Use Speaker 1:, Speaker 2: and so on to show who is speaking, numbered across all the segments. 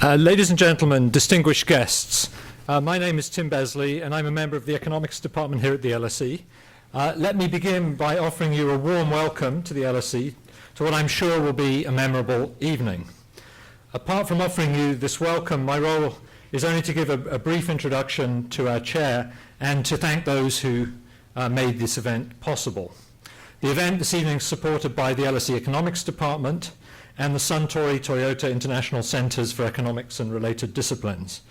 Speaker 1: Ladies and gentlemen, distinguished guests, my name is Tim Besley and I'm a member of the economics department here at the LSE. Let me begin by offering you a warm welcome to the LSE to what I'm sure will be a memorable evening. Apart from offering you this welcome, my role is only to give a brief introduction to our chair and to thank those who made this event possible. The event this evening is supported by the LSE Economics Department and the Suntory Toyota International Centres for Economics and Related Disciplines.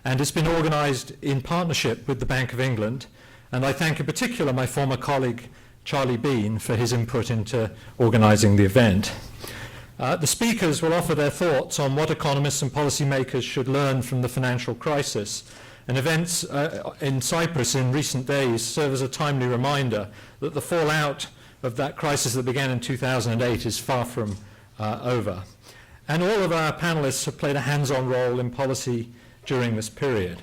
Speaker 1: And it's been organised in partnership with the Bank of England, and I thank in particular my former colleague Charlie Bean for his input into organising the event. The speakers will offer their thoughts on what economists and policymakers should learn from the financial crisis, and events in Cyprus in recent days serve as a timely reminder that the fallout of that crisis that began in 2008 is far from over. And all of our panelists have played a hands-on role in policy during this period.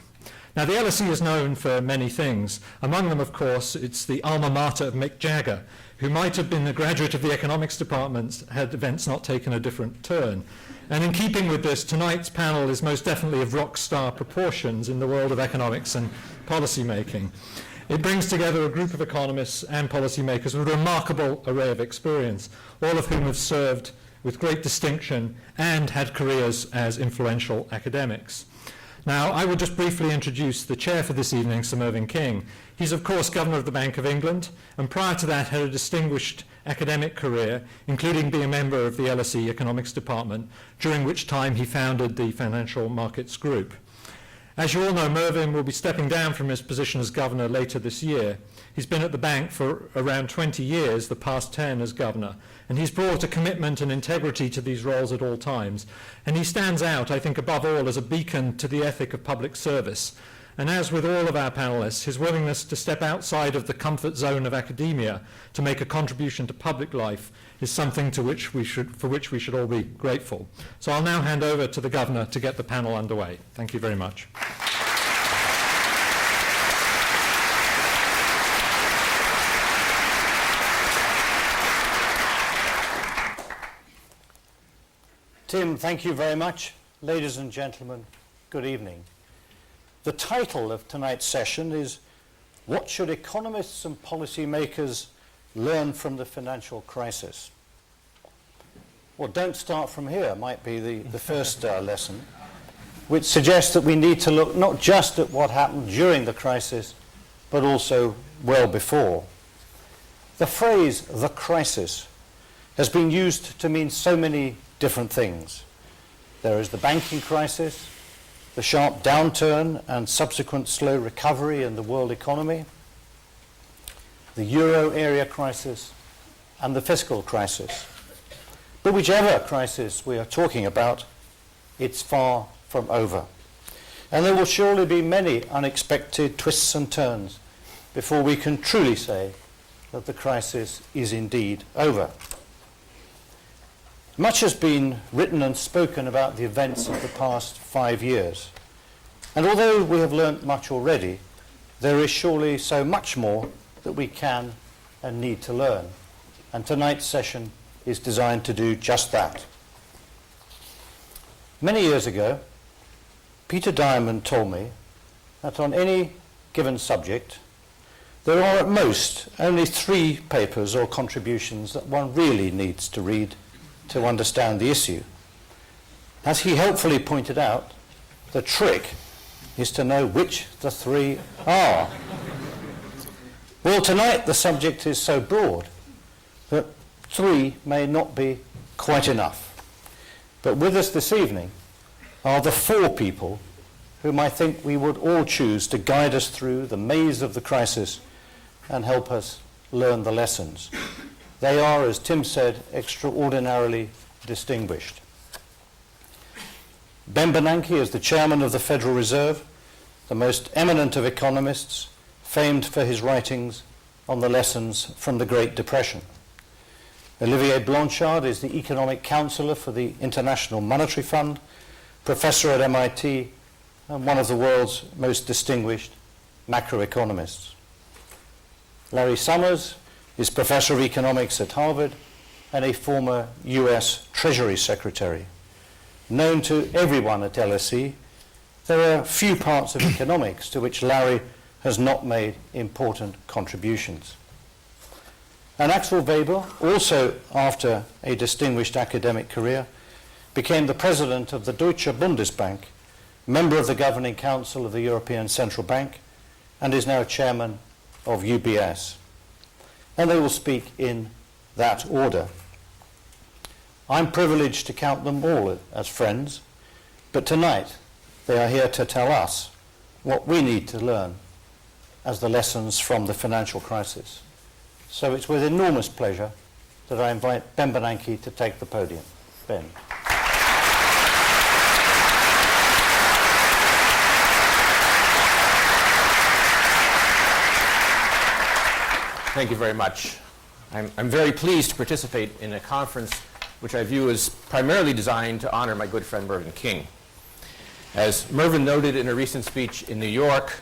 Speaker 1: Now, the LSE is known for many things. Among them, of course, it's the alma mater of Mick Jagger, who might have been a graduate of the economics department had events not taken a different turn. And in keeping with this, tonight's panel is most definitely of rock star proportions in the world of economics and policy making. It brings together a group of economists and policymakers with a remarkable array of experience, all of whom have served with great distinction and had careers as influential academics. Now, I will just briefly introduce the chair for this evening, Sir Mervyn King. He's, of course, Governor of the Bank of England, and prior to that had a distinguished academic career, including being a member of the LSE Economics Department, during which time he founded the Financial Markets Group. As you all know, Mervyn will be stepping down from his position as governor later this year. He's been at the bank for around 20 years, the past 10 as governor, and he's brought a commitment and integrity to these roles at all times. And he stands out, I think, above all, as a beacon to the ethic of public service. And as with all of our panelists, his willingness to step outside of the comfort zone of academia to make a contribution to public life is something for which we should all be grateful. So I'll now hand over to the Governor to get the panel underway. Thank you very much.
Speaker 2: Tim, thank you very much. Ladies and gentlemen, good evening. The title of tonight's session is What Should Economists and Policymakers Learn from the Financial Crisis? Well, don't start from here might be the first lesson, which suggests that we need to look not just at what happened during the crisis, but also well before. The phrase, the crisis, has been used to mean so many different things. There is the banking crisis, the sharp downturn and subsequent slow recovery in the world economy, the euro area crisis, and the fiscal crisis. But whichever crisis we are talking about, it's far from over. And there will surely be many unexpected twists and turns before we can truly say that the crisis is indeed over. Much has been written and spoken about the events of the past 5 years. And although we have learnt much already, there is surely so much more that we can and need to learn. And tonight's session is designed to do just that. Many years ago, Peter Diamond told me that on any given subject, there are at most only 3 papers or contributions that one really needs to read to understand the issue. As he helpfully pointed out, the trick is to know which the 3 are. Well, tonight the subject is so broad that 3 may not be quite enough. But with us this evening are the 4 people whom I think we would all choose to guide us through the maze of the crisis and help us learn the lessons. They are, as Tim said, extraordinarily distinguished. Ben Bernanke is the chairman of the Federal Reserve, the most eminent of economists, famed for his writings on the lessons from the Great Depression. Olivier Blanchard is the economic counsellor for the International Monetary Fund, professor at MIT, and one of the world's most distinguished macroeconomists. Larry Summers is professor of economics at Harvard and a former US Treasury Secretary. known to everyone at LSE, there are few parts of economics to which Larry has not made important contributions. And Axel Weber, also after a distinguished academic career, became the president of the Deutsche Bundesbank, member of the Governing Council of the European Central Bank, and is now chairman of UBS. And they will speak in that order. I'm privileged to count them all as friends, but tonight they are here to tell us what we need to learn as the lessons from the financial crisis. So it's with enormous pleasure that I invite Ben Bernanke to take the podium. Ben.
Speaker 3: Thank you very much. I'm very pleased to participate in a conference which I view as primarily designed to honor my good friend Mervyn King. As Mervyn noted in a recent speech in New York,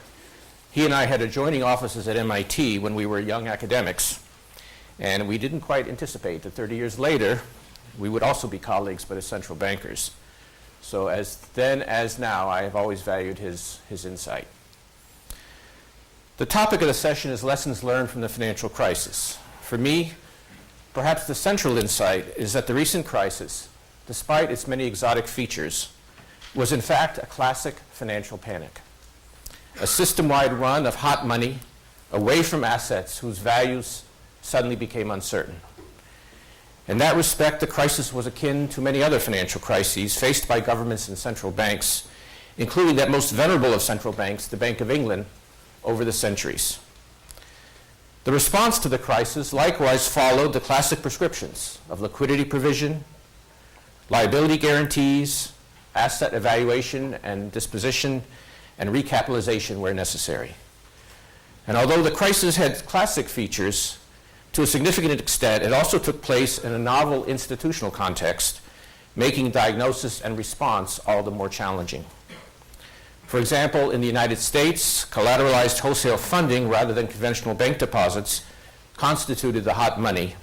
Speaker 3: he and I had adjoining offices at MIT when we were young academics, and we didn't quite anticipate that 30 years later we would also be colleagues but as central bankers. So as then as now, I have always valued his insight. The topic of the session is lessons learned from the financial crisis. For me, perhaps the central insight is that the recent crisis, despite its many exotic features, was in fact a classic financial panic. A system-wide run of hot money away from assets whose values suddenly became uncertain. In that respect, the crisis was akin to many other financial crises faced by governments and central banks, including that most venerable of central banks, the Bank of England, over the centuries. The response to the crisis likewise followed the classic prescriptions of liquidity provision, liability guarantees, asset evaluation and disposition, and recapitalization where necessary. And although the crisis had classic features, to a significant extent, it also took place in a novel institutional context, making diagnosis and response all the more challenging. For example, in the United States, collateralized wholesale funding rather than conventional bank deposits constituted the hot money,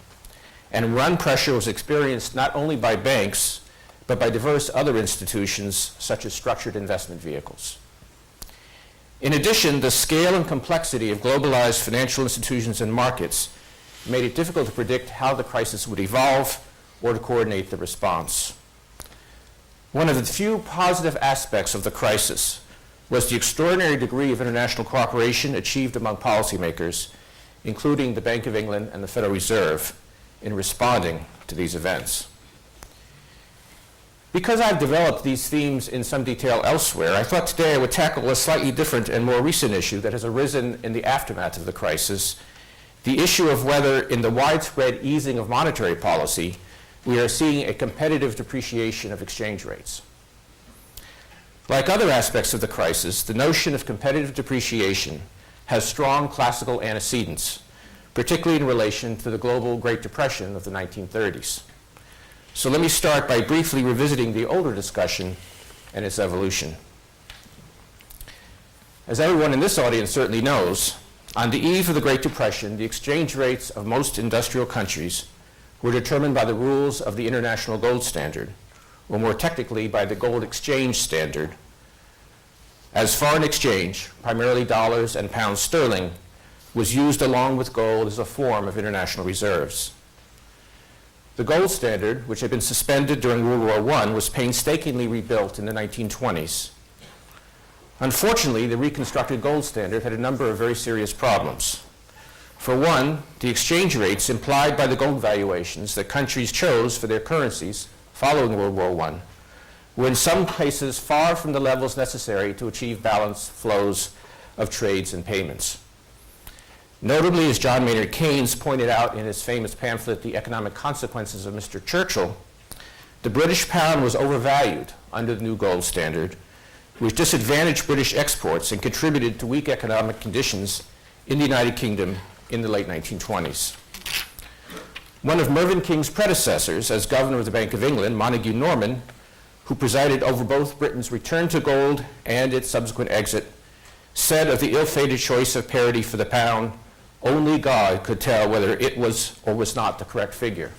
Speaker 3: and run pressure was experienced not only by banks, but by diverse other institutions such as structured investment vehicles. In addition, the scale and complexity of globalized financial institutions and markets made it difficult to predict how the crisis would evolve or to coordinate the response. One of the few positive aspects of the crisis was the extraordinary degree of international cooperation achieved among policymakers, including the Bank of England and the Federal Reserve, in responding to these events. Because I've developed these themes in some detail elsewhere, I thought today I would tackle a slightly different and more recent issue that has arisen in the aftermath of the crisis, the issue of whether, in the widespread easing of monetary policy, we are seeing a competitive depreciation of exchange rates. Like other aspects of the crisis, the notion of competitive depreciation has strong classical antecedents, particularly in relation to the global Great Depression of the 1930s. So let me start by briefly revisiting the older discussion and its evolution. As everyone in this audience certainly knows, on the eve of the Great Depression, the exchange rates of most industrial countries were determined by the rules of the International Gold Standard, or more technically by the Gold Exchange Standard, as foreign exchange, primarily dollars and pounds sterling, was used along with gold as a form of international reserves. The gold standard, which had been suspended during World War I, was painstakingly rebuilt in the 1920s. Unfortunately, the reconstructed gold standard had a number of very serious problems. For one, the exchange rates implied by the gold valuations that countries chose for their currencies following World War I were in some cases far from the levels necessary to achieve balanced flows of trades and payments. Notably, as John Maynard Keynes pointed out in his famous pamphlet, The Economic Consequences of Mr. Churchill, the British pound was overvalued under the new gold standard, which disadvantaged British exports and contributed to weak economic conditions in the United Kingdom in the late 1920s. One of Mervyn King's predecessors as governor of the Bank of England, Montague Norman, who presided over both Britain's return to gold and its subsequent exit, said of the ill-fated choice of parity for the pound, "Only God could tell whether it was or was not the correct figure."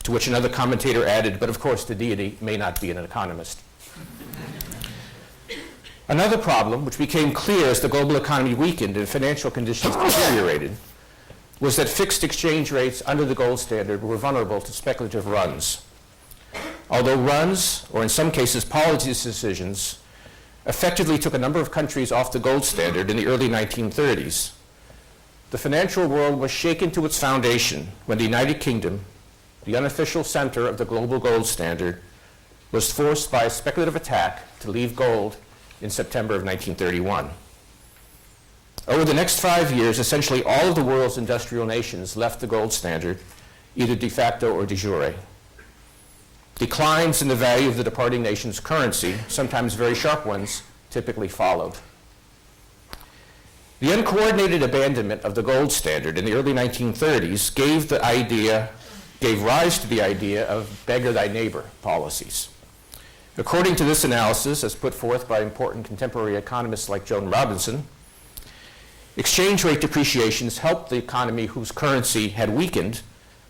Speaker 3: To which another commentator added, but of course the deity may not be an economist. Another problem, which became clear as the global economy weakened and financial conditions deteriorated, was that fixed exchange rates under the gold standard were vulnerable to speculative runs. Although runs, or in some cases policy decisions, effectively took a number of countries off the gold standard in the early 1930s, the financial world was shaken to its foundation when the United Kingdom, the unofficial center of the global gold standard, was forced by a speculative attack to leave gold in September of 1931. Over the next 5 years, essentially all of the world's industrial nations left the gold standard, either de facto or de jure. Declines in the value of the departing nation's currency, sometimes very sharp ones, typically followed. The uncoordinated abandonment of the gold standard in the early 1930s gave rise to the idea of beggar thy neighbor policies. According to this analysis, as put forth by important contemporary economists like Joan Robinson, exchange rate depreciations helped the economy whose currency had weakened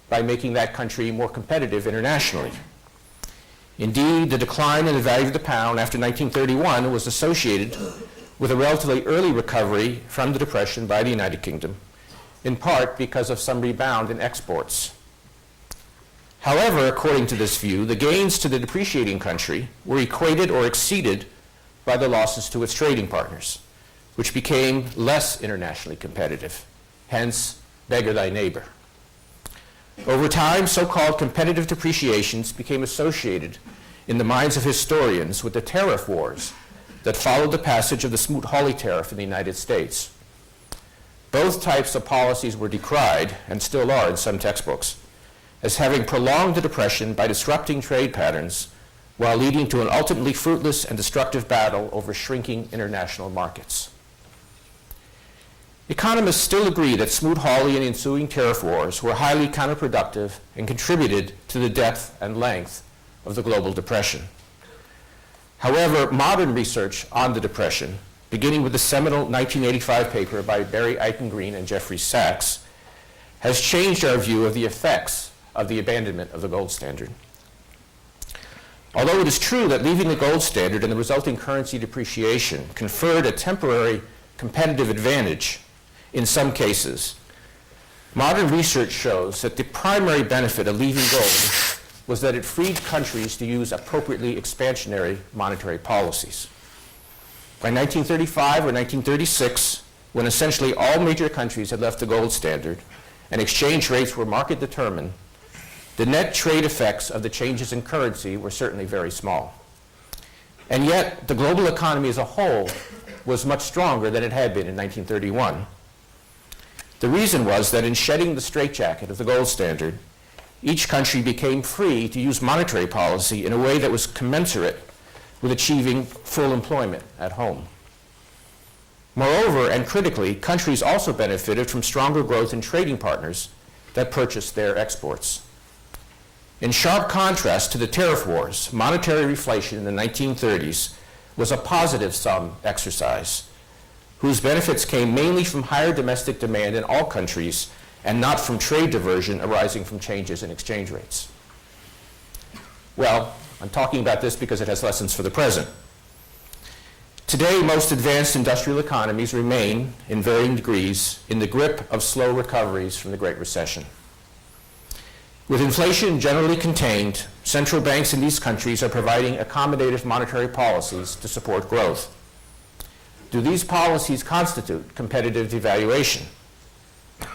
Speaker 3: by making that country more competitive internationally. Indeed, the decline in the value of the pound after 1931 was associated with a relatively early recovery from the Depression by the United Kingdom, in part because of some rebound in exports. However, according to this view, the gains to the depreciating country were equated or exceeded by the losses to its trading partners, which became less internationally competitive. Hence, beggar thy neighbor. Over time, so-called competitive depreciations became associated in the minds of historians with the tariff wars that followed the passage of the Smoot-Hawley tariff in the United States. Both types of policies were decried, and still are in some textbooks, as having prolonged the Depression by disrupting trade patterns while leading to an ultimately fruitless and destructive battle over shrinking international markets. Economists still agree that Smoot-Hawley and the ensuing tariff wars were highly counterproductive and contributed to the depth and length of the global depression. However, modern research on the Depression, beginning with the seminal 1985 paper by Barry Eichengreen and Jeffrey Sachs, has changed our view of the effects of the abandonment of the gold standard. Although it is true that leaving the gold standard and the resulting currency depreciation conferred a temporary competitive advantage in some cases, modern research shows that the primary benefit of leaving gold was that it freed countries to use appropriately expansionary monetary policies. By 1935 or 1936, when essentially all major countries had left the gold standard and exchange rates were market determined, the net trade effects of the changes in currency were certainly very small. And yet, the global economy as a whole was much stronger than it had been in 1931. The reason was that in shedding the straitjacket of the gold standard, each country became free to use monetary policy in a way that was commensurate with achieving full employment at home. Moreover, and critically, countries also benefited from stronger growth in trading partners that purchased their exports. In sharp contrast to the tariff wars, monetary reflation in the 1930s was a positive-sum exercise, whose benefits came mainly from higher domestic demand in all countries and not from trade diversion arising from changes in exchange rates. Well, I'm talking about this because it has lessons for the present. Today, most advanced industrial economies remain, in varying degrees, in the grip of slow recoveries from the Great Recession. With inflation generally contained, central banks in these countries are providing accommodative monetary policies to support growth. Do these policies constitute competitive devaluation?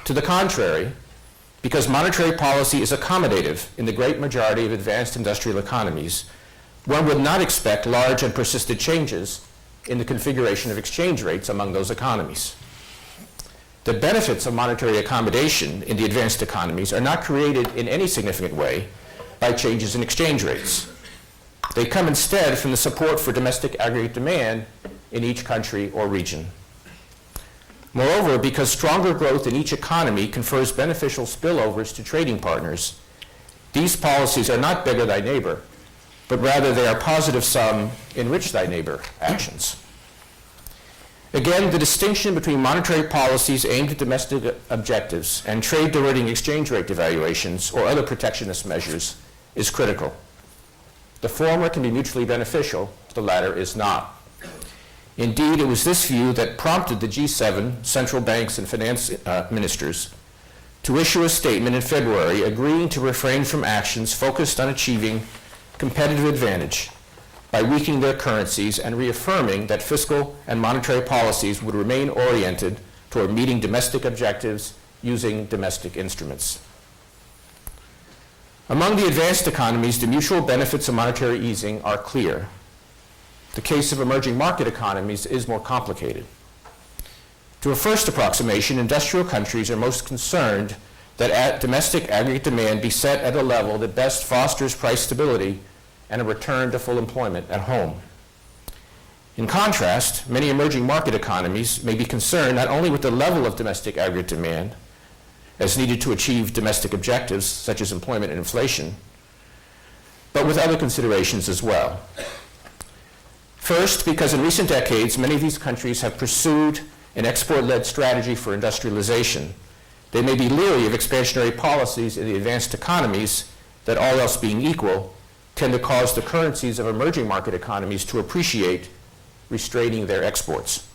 Speaker 3: To the contrary, because monetary policy is accommodative in the great majority of advanced industrial economies, one would not expect large and persistent changes in the configuration of exchange rates among those economies. The benefits of monetary accommodation in the advanced economies are not created in any significant way by changes in exchange rates. They come instead from the support for domestic aggregate demand in each country or region. Moreover, because stronger growth in each economy confers beneficial spillovers to trading partners, these policies are not beggar thy neighbor, but rather they are positive-sum, enrich thy neighbor actions. Again, the distinction between monetary policies aimed at domestic objectives and trade-diverting exchange rate devaluations or other protectionist measures is critical. The former can be mutually beneficial, the latter is not. Indeed, it was this view that prompted the G7 central banks and finance ministers to issue a statement in February agreeing to refrain from actions focused on achieving competitive advantage by weakening their currencies and reaffirming that fiscal and monetary policies would remain oriented toward meeting domestic objectives using domestic instruments. Among the advanced economies, the mutual benefits of monetary easing are clear. The case of emerging market economies is more complicated. To a first approximation, industrial countries are most concerned that domestic aggregate demand be set at a level that best fosters price stability and a return to full employment at home. In contrast, many emerging market economies may be concerned not only with the level of domestic aggregate demand as needed to achieve domestic objectives such as employment and inflation, but with other considerations as well. First, because in recent decades, many of these countries have pursued an export-led strategy for industrialization, they may be leery of expansionary policies in the advanced economies that, all else being equal, tend to cause the currencies of emerging market economies to appreciate, restraining their exports.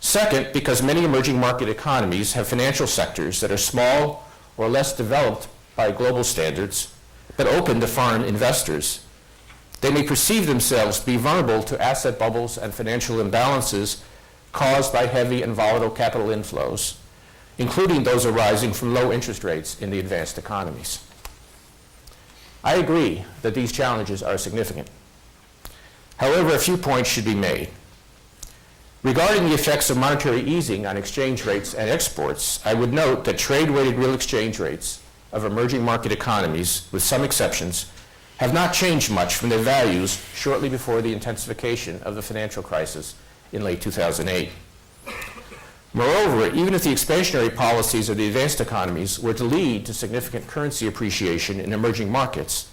Speaker 3: Second, because many emerging market economies have financial sectors that are small or less developed by global standards, but open to foreign investors, they may perceive themselves to be vulnerable to asset bubbles and financial imbalances caused by heavy and volatile capital inflows, including those arising from low interest rates in the advanced economies. I agree that these challenges are significant. However, a few points should be made. Regarding the effects of monetary easing on exchange rates and exports, I would note that trade-weighted real exchange rates of emerging market economies, with some exceptions, have not changed much from their values shortly before the intensification of the financial crisis in late 2008. Moreover, even if the expansionary policies of the advanced economies were to lead to significant currency appreciation in emerging markets,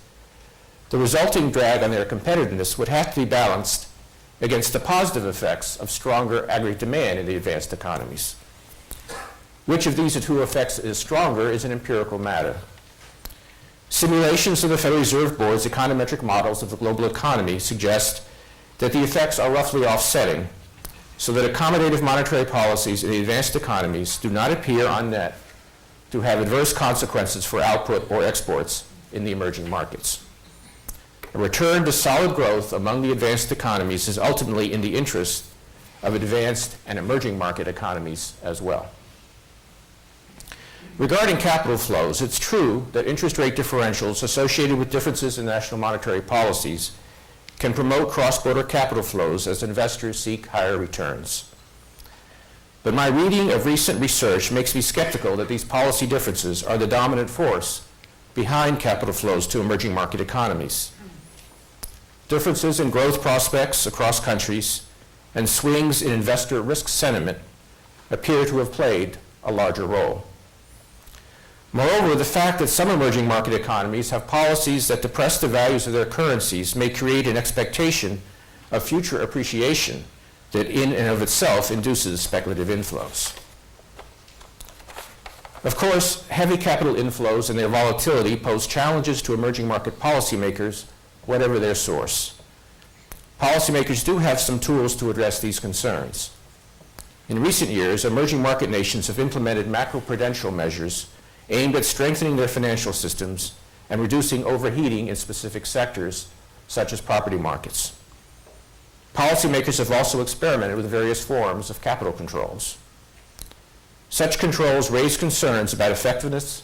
Speaker 3: the resulting drag on their competitiveness would have to be balanced against the positive effects of stronger aggregate demand in the advanced economies. Which of these two effects is stronger is an empirical matter. Simulations of the Federal Reserve Board's econometric models of the global economy suggest that the effects are roughly offsetting, so that accommodative monetary policies in the advanced economies do not appear on net to have adverse consequences for output or exports in the emerging markets. A return to solid growth among the advanced economies is ultimately in the interest of advanced and emerging market economies as well. Regarding capital flows, it's true that interest rate differentials associated with differences in national monetary policies can promote cross-border capital flows as investors seek higher returns. But my reading of recent research makes me skeptical that these policy differences are the dominant force behind capital flows to emerging market economies. Differences in growth prospects across countries and swings in investor risk sentiment appear to have played a larger role. Moreover, the fact that some emerging market economies have policies that depress the values of their currencies may create an expectation of future appreciation that in and of itself induces speculative inflows. Of course, heavy capital inflows and their volatility pose challenges to emerging market policymakers, whatever their source. Policymakers do have some tools to address these concerns. In recent years, emerging market nations have implemented macroprudential measures aimed at strengthening their financial systems and reducing overheating in specific sectors, such as property markets. Policymakers have also experimented with various forms of capital controls. Such controls raise concerns about effectiveness,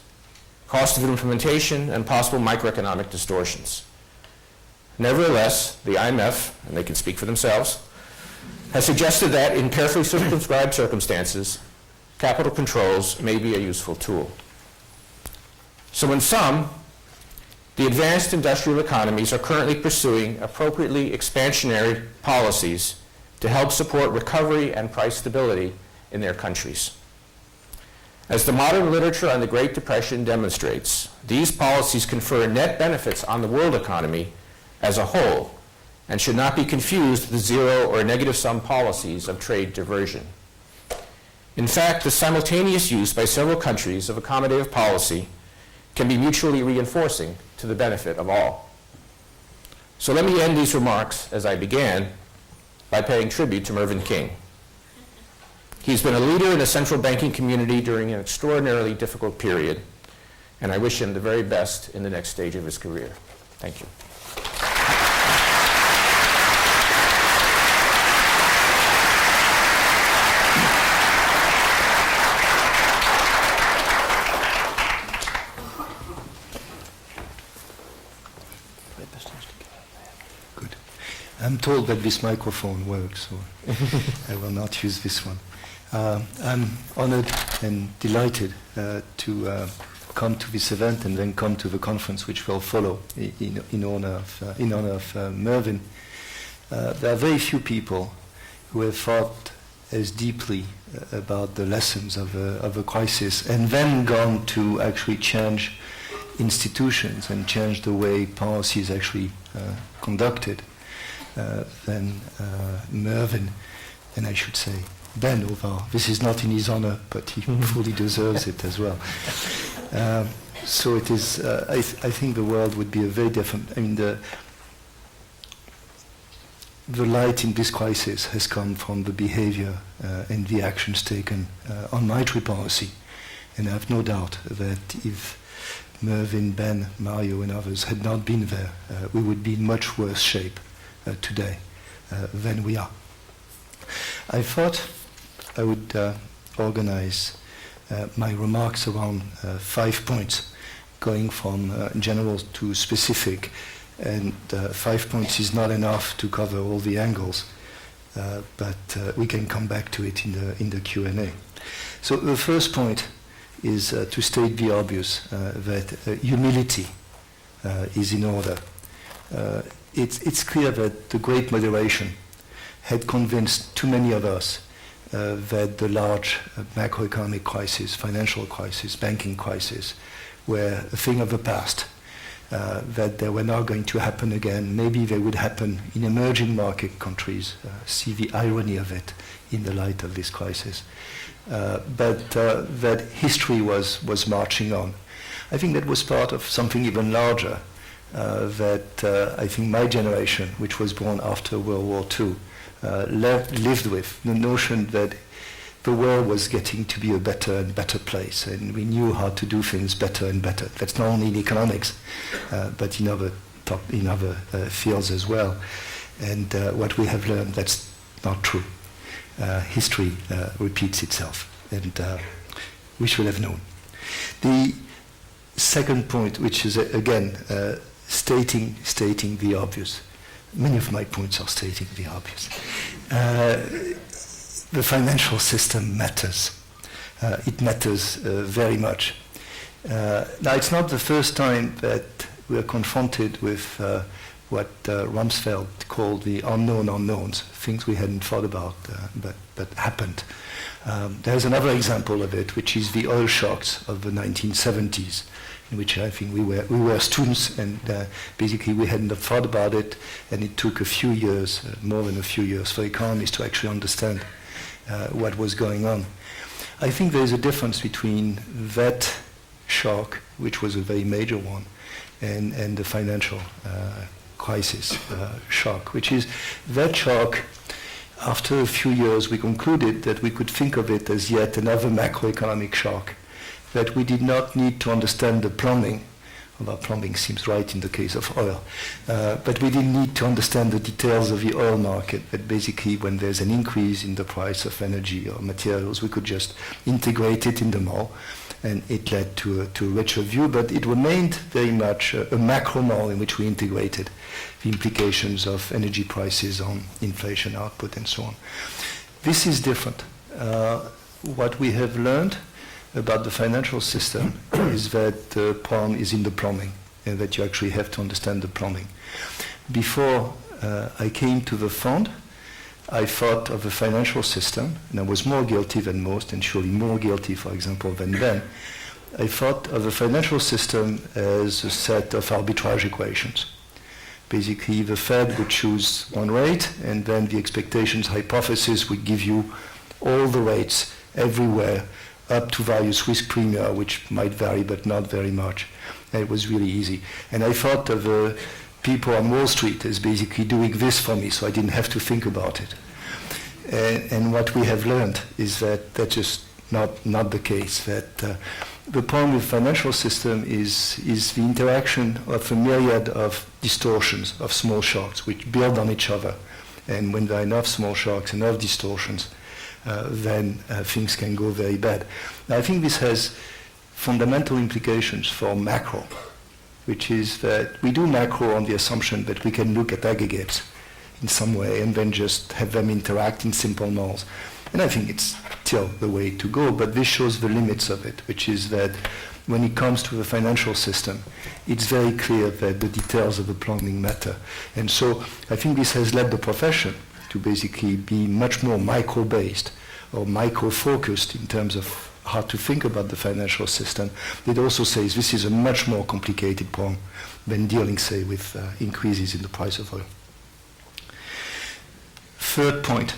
Speaker 3: cost of implementation, and possible microeconomic distortions. Nevertheless, the IMF, and they can speak for themselves, has suggested that in carefully circumscribed circumstances, capital controls may be a useful tool. So in sum, the advanced industrial economies are currently pursuing appropriately expansionary policies to help support recovery and price stability in their countries. As the modern literature on the Great Depression demonstrates, these policies confer net benefits on the world economy as a whole, and should not be confused with zero or negative sum policies of trade diversion. In fact, the simultaneous use by several countries of accommodative policy can be mutually reinforcing to the benefit of all. So let me end these remarks, as I began, by paying tribute to Mervyn King. He's been a leader in the central banking community during an extraordinarily difficult period, and I wish him the very best in the next stage of his career. Thank you.
Speaker 4: Good. I'm told that this microphone works, so I will not use this one. I'm honored and delighted to come to this event and then come to the conference which will follow in honor of Mervyn. There are very few people who have thought as deeply about the lessons of a crisis and then gone to actually change institutions and change the way policy is actually conducted than Mervyn, and I should say Ben, although this is not in his honor, but he fully deserves it as well. So it is, I think the world would be a very different, I mean, the light in this crisis has come from the behavior and the actions taken on monetary policy. And I have no doubt that if Mervyn, Ben, Mario and others had not been there, we would be in much worse shape today than we are. I thought I would organize my remarks around 5 points, going from general to specific, and 5 points is not enough to cover all the angles, but we can come back to it in the Q&A. So the first point is to state the obvious, that humility is in order. It's clear that the great moderation had convinced too many of us that the large macroeconomic crisis, financial crisis, banking crisis were a thing of the past, that they were not going to happen again. Maybe they would happen in emerging market countries. See the irony of it in the light of this crisis. But that history was marching on. I think that was part of something even larger, that I think my generation, which was born after World War II, lived with the notion that the world was getting to be a better and better place, and we knew how to do things better and better. That's not only in economics, but in other fields as well. And what we have learned, that's not true. History repeats itself, and we should have known. The second point, which is again stating the obvious. Many of my points are stating the obvious. The financial system matters. It matters very much. Now, it's not the first time that we are confronted with what Rumsfeld called the unknown unknowns, things we hadn't thought about, but happened. There's another example of it, which is the oil shocks of the 1970s, in which I think we were students, and basically we hadn't thought about it, and it took a few years, more than a few years, for economists to actually understand what was going on. I think there is a difference between that shock, which was a very major one, and the financial crisis shock, which is that shock. After a few years, we concluded that we could think of it as yet another macroeconomic shock, that we did not need to understand the plumbing, although plumbing seems right in the case of oil, but we didn't need to understand the details of the oil market, that basically when there's an increase in the price of energy or materials, we could just integrate it in the model, and it led to a richer view, but it remained very much a macro model in which we integrated the implications of energy prices on inflation output and so on. This is different. What we have learned about the financial system is that the problem is in the plumbing, and that you actually have to understand the plumbing. Before I came to the fund, I thought of the financial system, and I was more guilty than most, and surely more guilty, for example, than Ben. I thought of the financial system as a set of arbitrage equations. Basically, the Fed would choose one rate, and then the expectations hypothesis would give you all the rates everywhere up to various risk premia, which might vary but not very much. And it was really easy. And I thought of people on Wall Street as basically doing this for me, so I didn't have to think about it. And what we have learned is that that's just not the case, that the problem with the financial system is the interaction of a myriad of distortions, of small shocks, which build on each other. And when there are enough small shocks, enough distortions, then things can go very bad. Now, I think this has fundamental implications for macro, which is that we do macro on the assumption that we can look at aggregates in some way and then just have them interact in simple modes. And I think it's still the way to go, but this shows the limits of it, which is that when it comes to the financial system, it's very clear that the details of the plumbing matter. And so I think this has led the profession to basically be much more micro-based or micro-focused in terms of how to think about the financial system. It also says this is a much more complicated problem than dealing, say, with increases in the price of oil. Third point,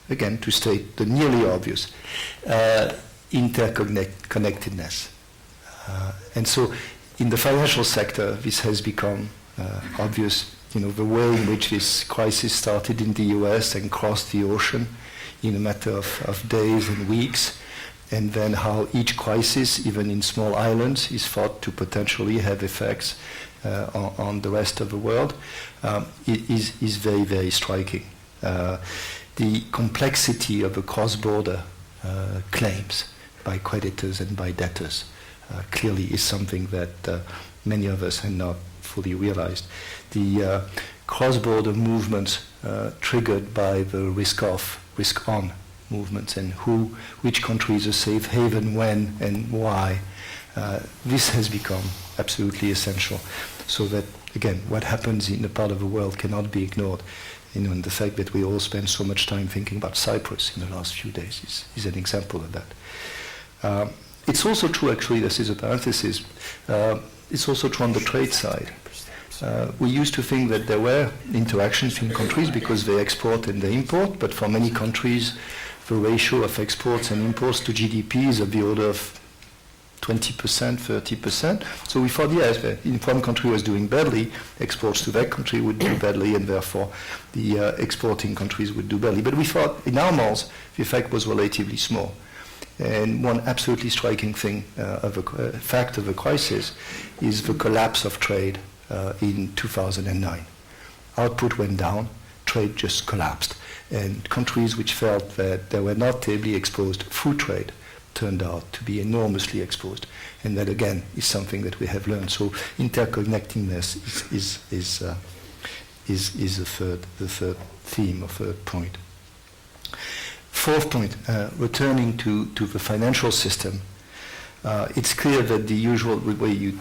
Speaker 4: again, to state the nearly obvious, interconnectedness. And so in the financial sector, this has become obvious. The way in which this crisis started in the US and crossed the ocean in a matter of days and weeks, and then how each crisis, even in small islands, is thought to potentially have effects on the rest of the world, is very, very striking. The complexity of the cross-border claims by creditors and by debtors clearly is something that many of us have not fully realized. The cross-border movements triggered by the risk-off, risk-on movements, and which country is a safe haven when and why, this has become absolutely essential. So that, again, what happens in a part of the world cannot be ignored. And the fact that we all spend so much time thinking about Cyprus in the last few days is an example of that. It's also true, actually, this is a parenthesis, it's also true on the trade side. We used to think that there were interactions between countries because they export and they import, but for many countries, the ratio of exports and imports to GDP is of the order of 20%, 30%. So we thought, yes, if one country was doing badly, exports to that country would do badly, and therefore the exporting countries would do badly. But we thought, in our models, the effect was relatively small. And one absolutely striking thing, fact of the crisis, is the collapse of trade in 2009. Output went down, trade just collapsed. And countries which felt that they were not terribly exposed through trade turned out to be enormously exposed. And that, again, is something that we have learned. So interconnectedness is the third theme or third point. Fourth point, returning to the financial system, it's clear that the usual way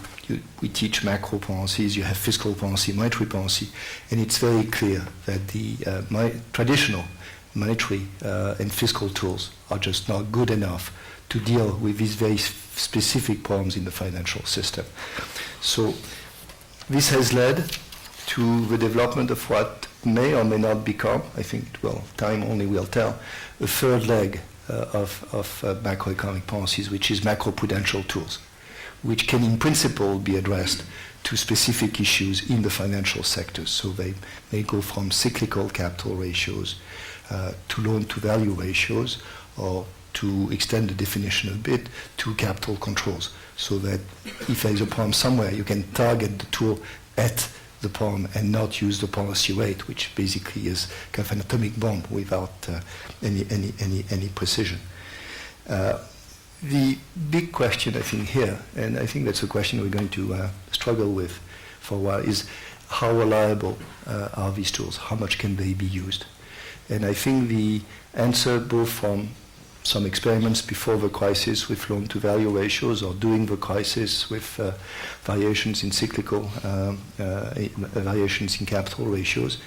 Speaker 4: we teach macro policies, you have fiscal policy, monetary policy, and it's very clear that the traditional monetary and fiscal tools are just not good enough to deal with these very specific problems in the financial system. So this has led to the development of what may or may not become, I think, well, time only will tell, a third leg of macroeconomic policies, which is macroprudential tools, which can in principle be addressed to specific issues in the financial sector. So they may go from cyclical capital ratios to loan-to-value ratios, or to extend the definition a bit, to capital controls, so that if there is a problem somewhere, you can target the tool at the problem and not use the policy rate, which basically is kind of an atomic bomb without any precision. The big question, I think, here, and I think that's a question we're going to struggle with for a while, is how reliable are these tools? How much can they be used? And I think the answer, both from some experiments before the crisis with loan-to-value ratios, or during the crisis with variations in cyclical, variations in capital ratios,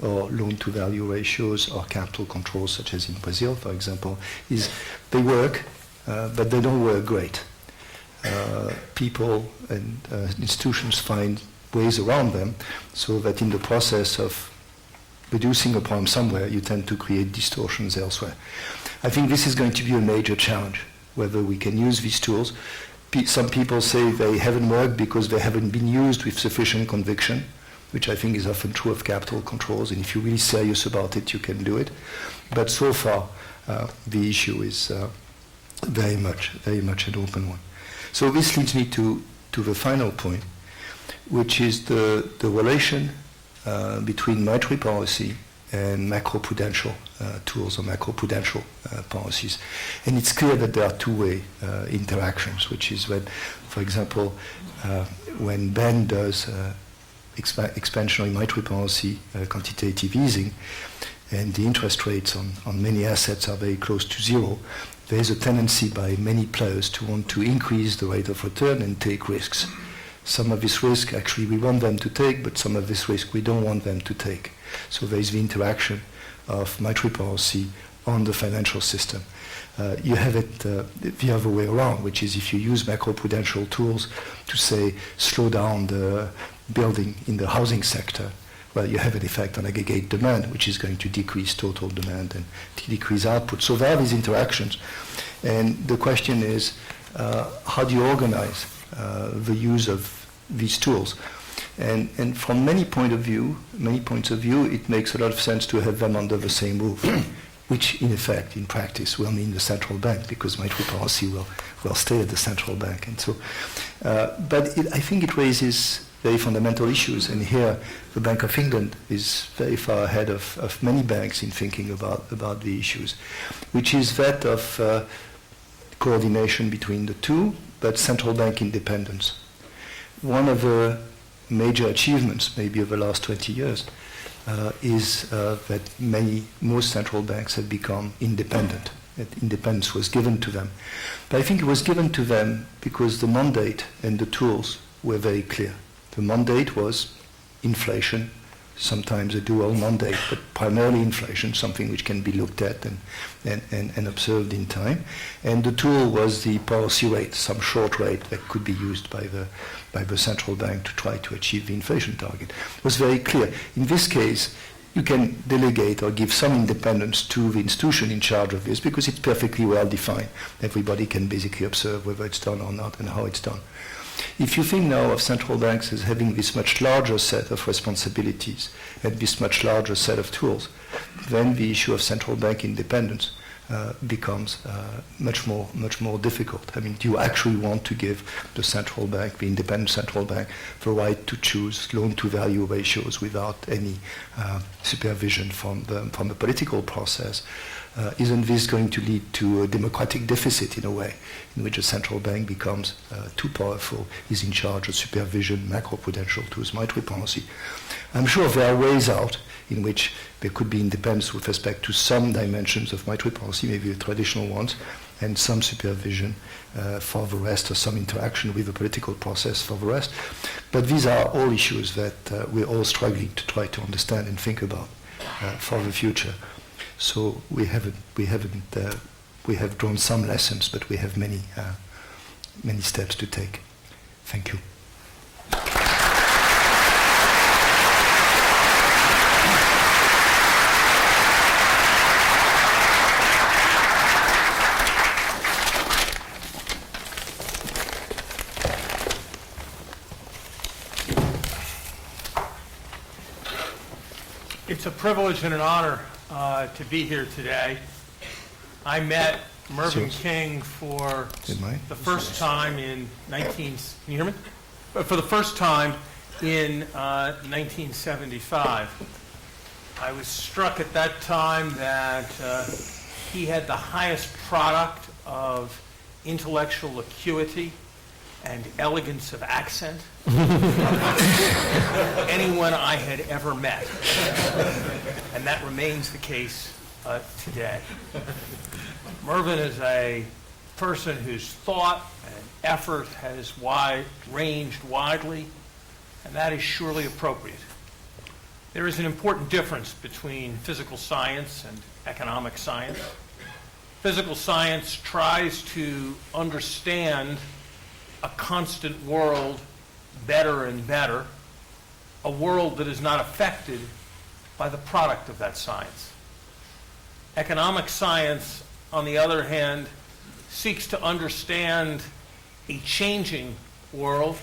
Speaker 4: or loan-to-value ratios, or capital controls, such as in Brazil, for example, is they work, but they don't work great. People and institutions find ways around them, so that in the process of reducing a problem somewhere, you tend to create distortions elsewhere. I think this is going to be a major challenge, whether we can use these tools. Some people say they haven't worked because they haven't been used with sufficient conviction, which I think is often true of capital controls, and if you're really serious about it, you can do it. But so far, the issue is very much an open one. So this leads me to the final point, which is the relation between monetary policy and macroprudential tools or macroprudential policies. And it's clear that there are two-way interactions, which is when, for example, when Ben does expansionary monetary policy, quantitative easing, and the interest rates on many assets are very close to zero, there is a tendency by many players to want to increase the rate of return and take risks. Some of this risk, actually, we want them to take, but some of this risk we don't want them to take. So there is the interaction of monetary policy on the financial system. You have it the other way around, which is if you use macroprudential tools to, say, slow down the building in the housing sector, well, you have an effect on aggregate demand, which is going to decrease total demand and decrease output. So there are these interactions. And the question is, how do you organize the use of these tools? And from many points of view, it makes a lot of sense to have them under the same roof, which in effect, in practice, will mean the central bank, because monetary policy will stay at the central bank. And so, but I think it raises very fundamental issues, and here the Bank of England is very far ahead of many banks in thinking about the issues, which is that of coordination between the two, but central bank independence. One of the major achievements, maybe of the last 20 years, is that most central banks have become independent. That independence was given to them. But I think it was given to them because the mandate and the tools were very clear. The mandate was inflation, sometimes a dual mandate, but primarily inflation, something which can be looked at and observed in time. And the tool was the policy rate, some short rate that could be used by the central bank to try to achieve the inflation target. It was very clear. In this case, you can delegate or give some independence to the institution in charge of this because it's perfectly well defined. Everybody can basically observe whether it's done or not and how it's done. If you think now of central banks as having this much larger set of responsibilities and this much larger set of tools, then the issue of central bank independence becomes much more difficult. I mean, do you actually want to give the central bank, the independent central bank, the right to choose loan-to-value ratios without any supervision from the political process? Isn't this going to lead to a democratic deficit in a way, in which a central bank becomes too powerful, is in charge of supervision, macroprudential tools, monetary policy? I'm sure there are ways out in which there could be independence with respect to some dimensions of monetary policy, maybe the traditional ones, and some supervision for the rest, or some interaction with the political process for the rest. But these are all issues that we're all struggling to try to understand and think about for the future. So we have drawn some lessons, but we have many steps to take. Thank you.
Speaker 5: It's a privilege and an honor to be here today. I met Mervyn King for the first time in For the first time in 1975. I was struck at that time that he had the highest product of intellectual acuity and elegance of accent anyone I had ever met. And that remains the case today. Mervyn is a person whose thought and effort has ranged widely, and that is surely appropriate. There is an important difference between physical science and economic science. Physical science tries to understand a constant world better and better, a world that is not affected by the product of that science. Economic science, on the other hand, seeks to understand a changing world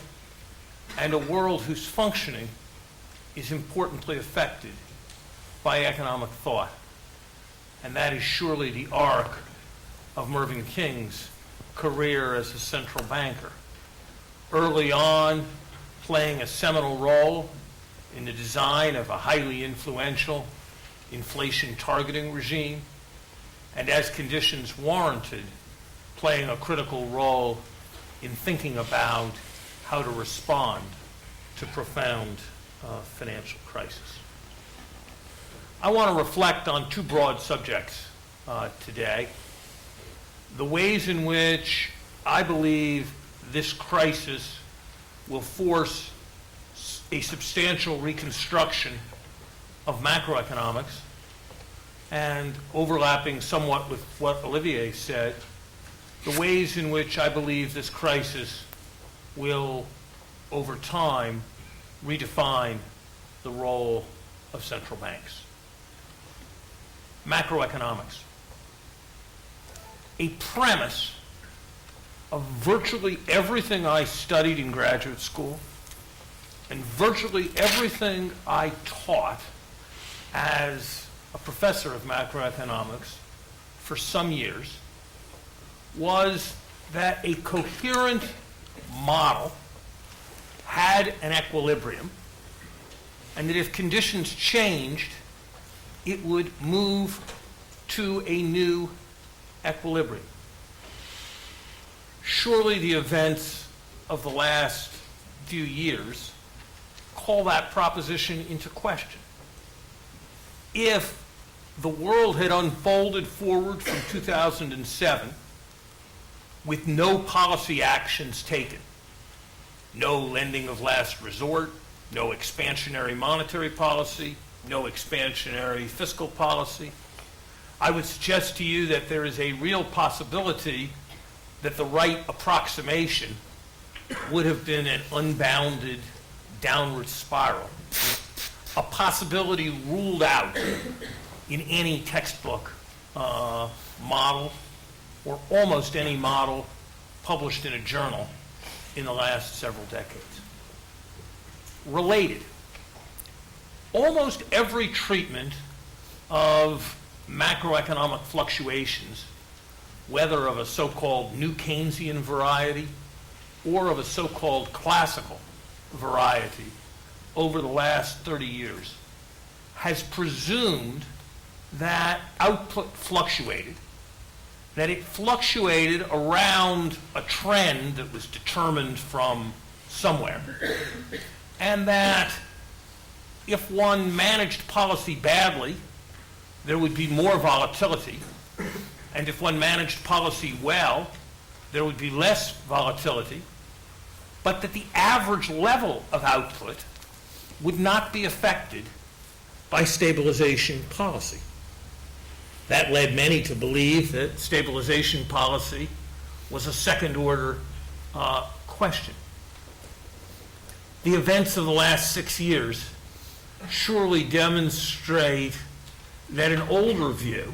Speaker 5: and a world whose functioning is importantly affected by economic thought. And that is surely the arc of Mervyn King's career as a central banker. Early on, playing a seminal role in the design of a highly influential inflation targeting regime, and as conditions warranted, playing a critical role in thinking about how to respond to profound financial crisis. I want to reflect on two broad subjects today. The ways in which I believe this crisis will force a substantial reconstruction of macroeconomics, and overlapping somewhat with what Olivier said, the ways in which I believe this crisis will, over time, redefine the role of central banks. Macroeconomics. A premise of virtually everything I studied in graduate school and virtually everything I taught as a professor of macroeconomics for some years was that a coherent model had an equilibrium, and that if conditions changed, it would move to a new equilibrium. Surely the events of the last few years call that proposition into question. If the world had unfolded forward from 2007 with no policy actions taken, no lending of last resort, no expansionary monetary policy, no expansionary fiscal policy, I would suggest to you that there is a real possibility that the right approximation would have been an unbounded downward spiral, a possibility ruled out in any textbook model or almost any model published in a journal in the last several decades. Related, almost every treatment of macroeconomic fluctuations, whether of a so-called new Keynesian variety or of a so-called classical variety over the last 30 years, has presumed that output fluctuated, that it fluctuated around a trend that was determined from somewhere, and that if one managed policy badly, there would be more volatility, and if one managed policy well, there would be less volatility, but that the average level of output would not be affected by stabilization policy. That led many to believe that stabilization policy was a second-order question. The events of the last 6 years surely demonstrate that an older view,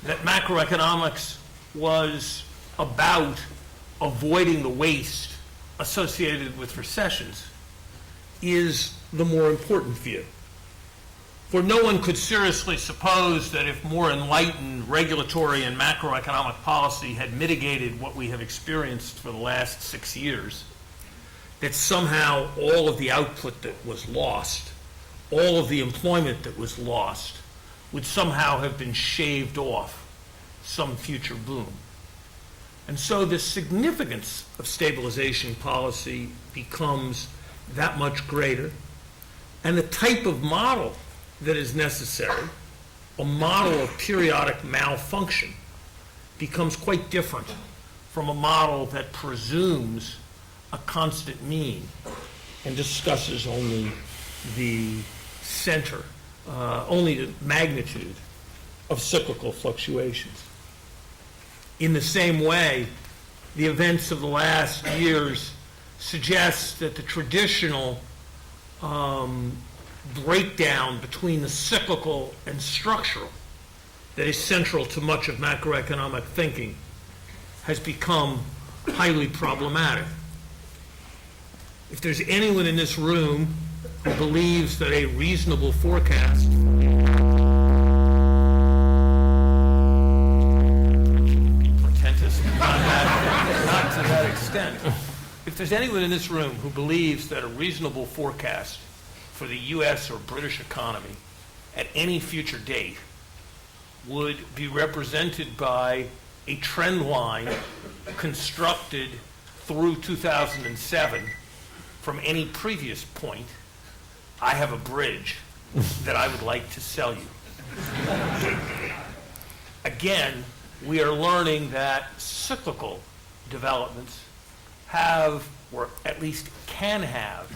Speaker 5: that macroeconomics was about avoiding the waste associated with recessions, is the more important view. For no one could seriously suppose that if more enlightened regulatory and macroeconomic policy had mitigated what we have experienced for the last 6 years, that somehow all of the output that was lost, all of the employment that was lost, would somehow have been shaved off some future boom. And so the significance of stabilization policy becomes that much greater, and the type of model that is necessary, a model of periodic malfunction, becomes quite different from a model that presumes a constant mean and discusses only the center, only the magnitude of cyclical fluctuations. In the same way, the events of the last years suggest that the traditional breakdown between the cyclical and structural that is central to much of macroeconomic thinking has become highly problematic. If there's anyone in this room who believes that a reasonable forecast not to that extent. If there's anyone in this room who believes that a reasonable forecast for the U.S. or British economy at any future date would be represented by a trend line constructed through 2007 from any previous point, I have a bridge that I would like to sell you. Again, we are learning that cyclical developments have, or at least can have,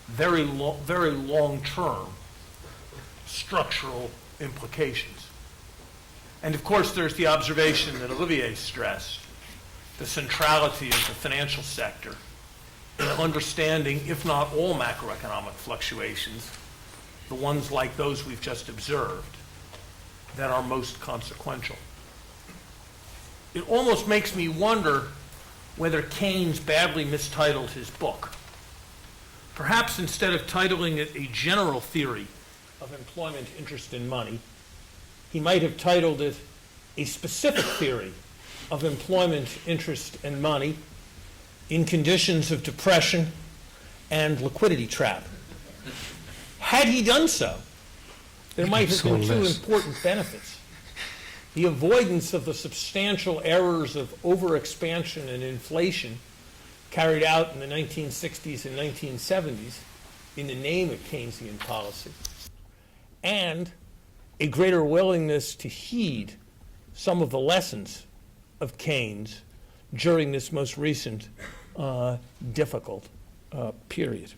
Speaker 5: very long-term structural implications. And of course, there's the observation that Olivier stressed, the centrality of the financial sector in understanding, if not all macroeconomic fluctuations, the ones like those we've just observed, that are most consequential. It almost makes me wonder whether Keynes badly mistitled his book. Perhaps instead of titling it A General Theory of Employment, Interest, and Money, he might have titled it A Specific Theory of Employment, Interest, and Money in Conditions of Depression and Liquidity Trap. Had he done so, there might have been two important benefits. The avoidance of the substantial errors of overexpansion and inflation carried out in the 1960s and 1970s in the name of Keynesian policy, and a greater willingness to heed some of the lessons of Keynes during this most recent difficult period.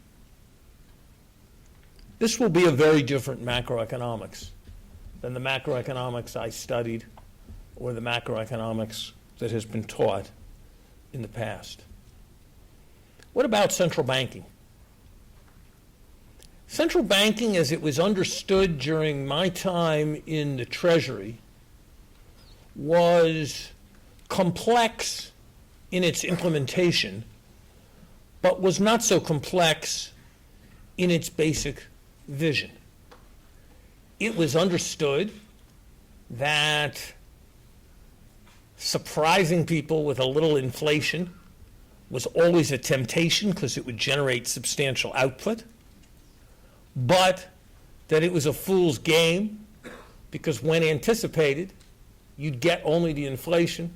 Speaker 5: This will be a very different macroeconomics than the macroeconomics I studied or the macroeconomics that has been taught in the past. What about central banking? Central banking, as it was understood during my time in the Treasury, was complex in its implementation, but was not so complex in its basic vision. It was understood that surprising people with a little inflation was always a temptation because it would generate substantial output, but that it was a fool's game because when anticipated, you'd get only the inflation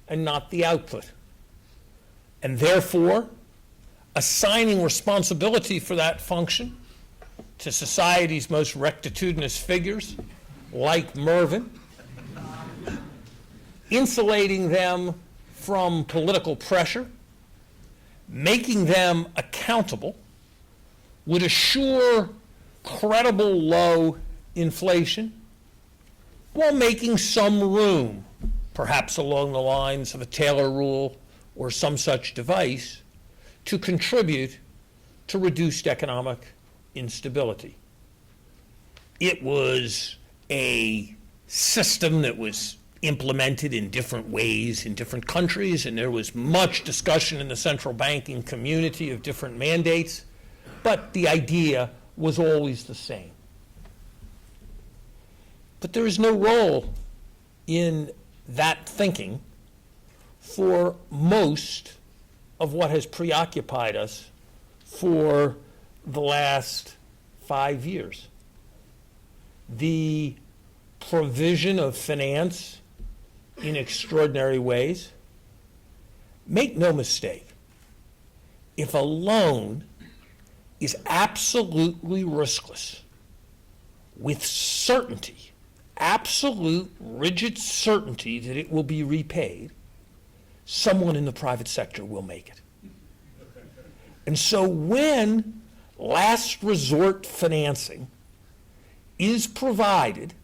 Speaker 5: and not the output. And therefore, assigning responsibility for that function to society's most rectitudinous figures, like Mervyn, insulating them from political pressure, making them accountable, would assure credible low inflation while making some room, perhaps along the lines of a Taylor rule or some such device, to contribute to reduced economic instability. It was a system that was implemented in different ways in different countries, and there was much discussion in the central banking community of different mandates, but the idea was always the same. But there is no role in that thinking for most of what has preoccupied us for the last 5 years. The provision of finance in extraordinary ways. Make no mistake, if a loan is absolutely riskless, with certainty, absolute rigid certainty that it will be repaid, someone in the private sector will make it. And so when last resort financing is provided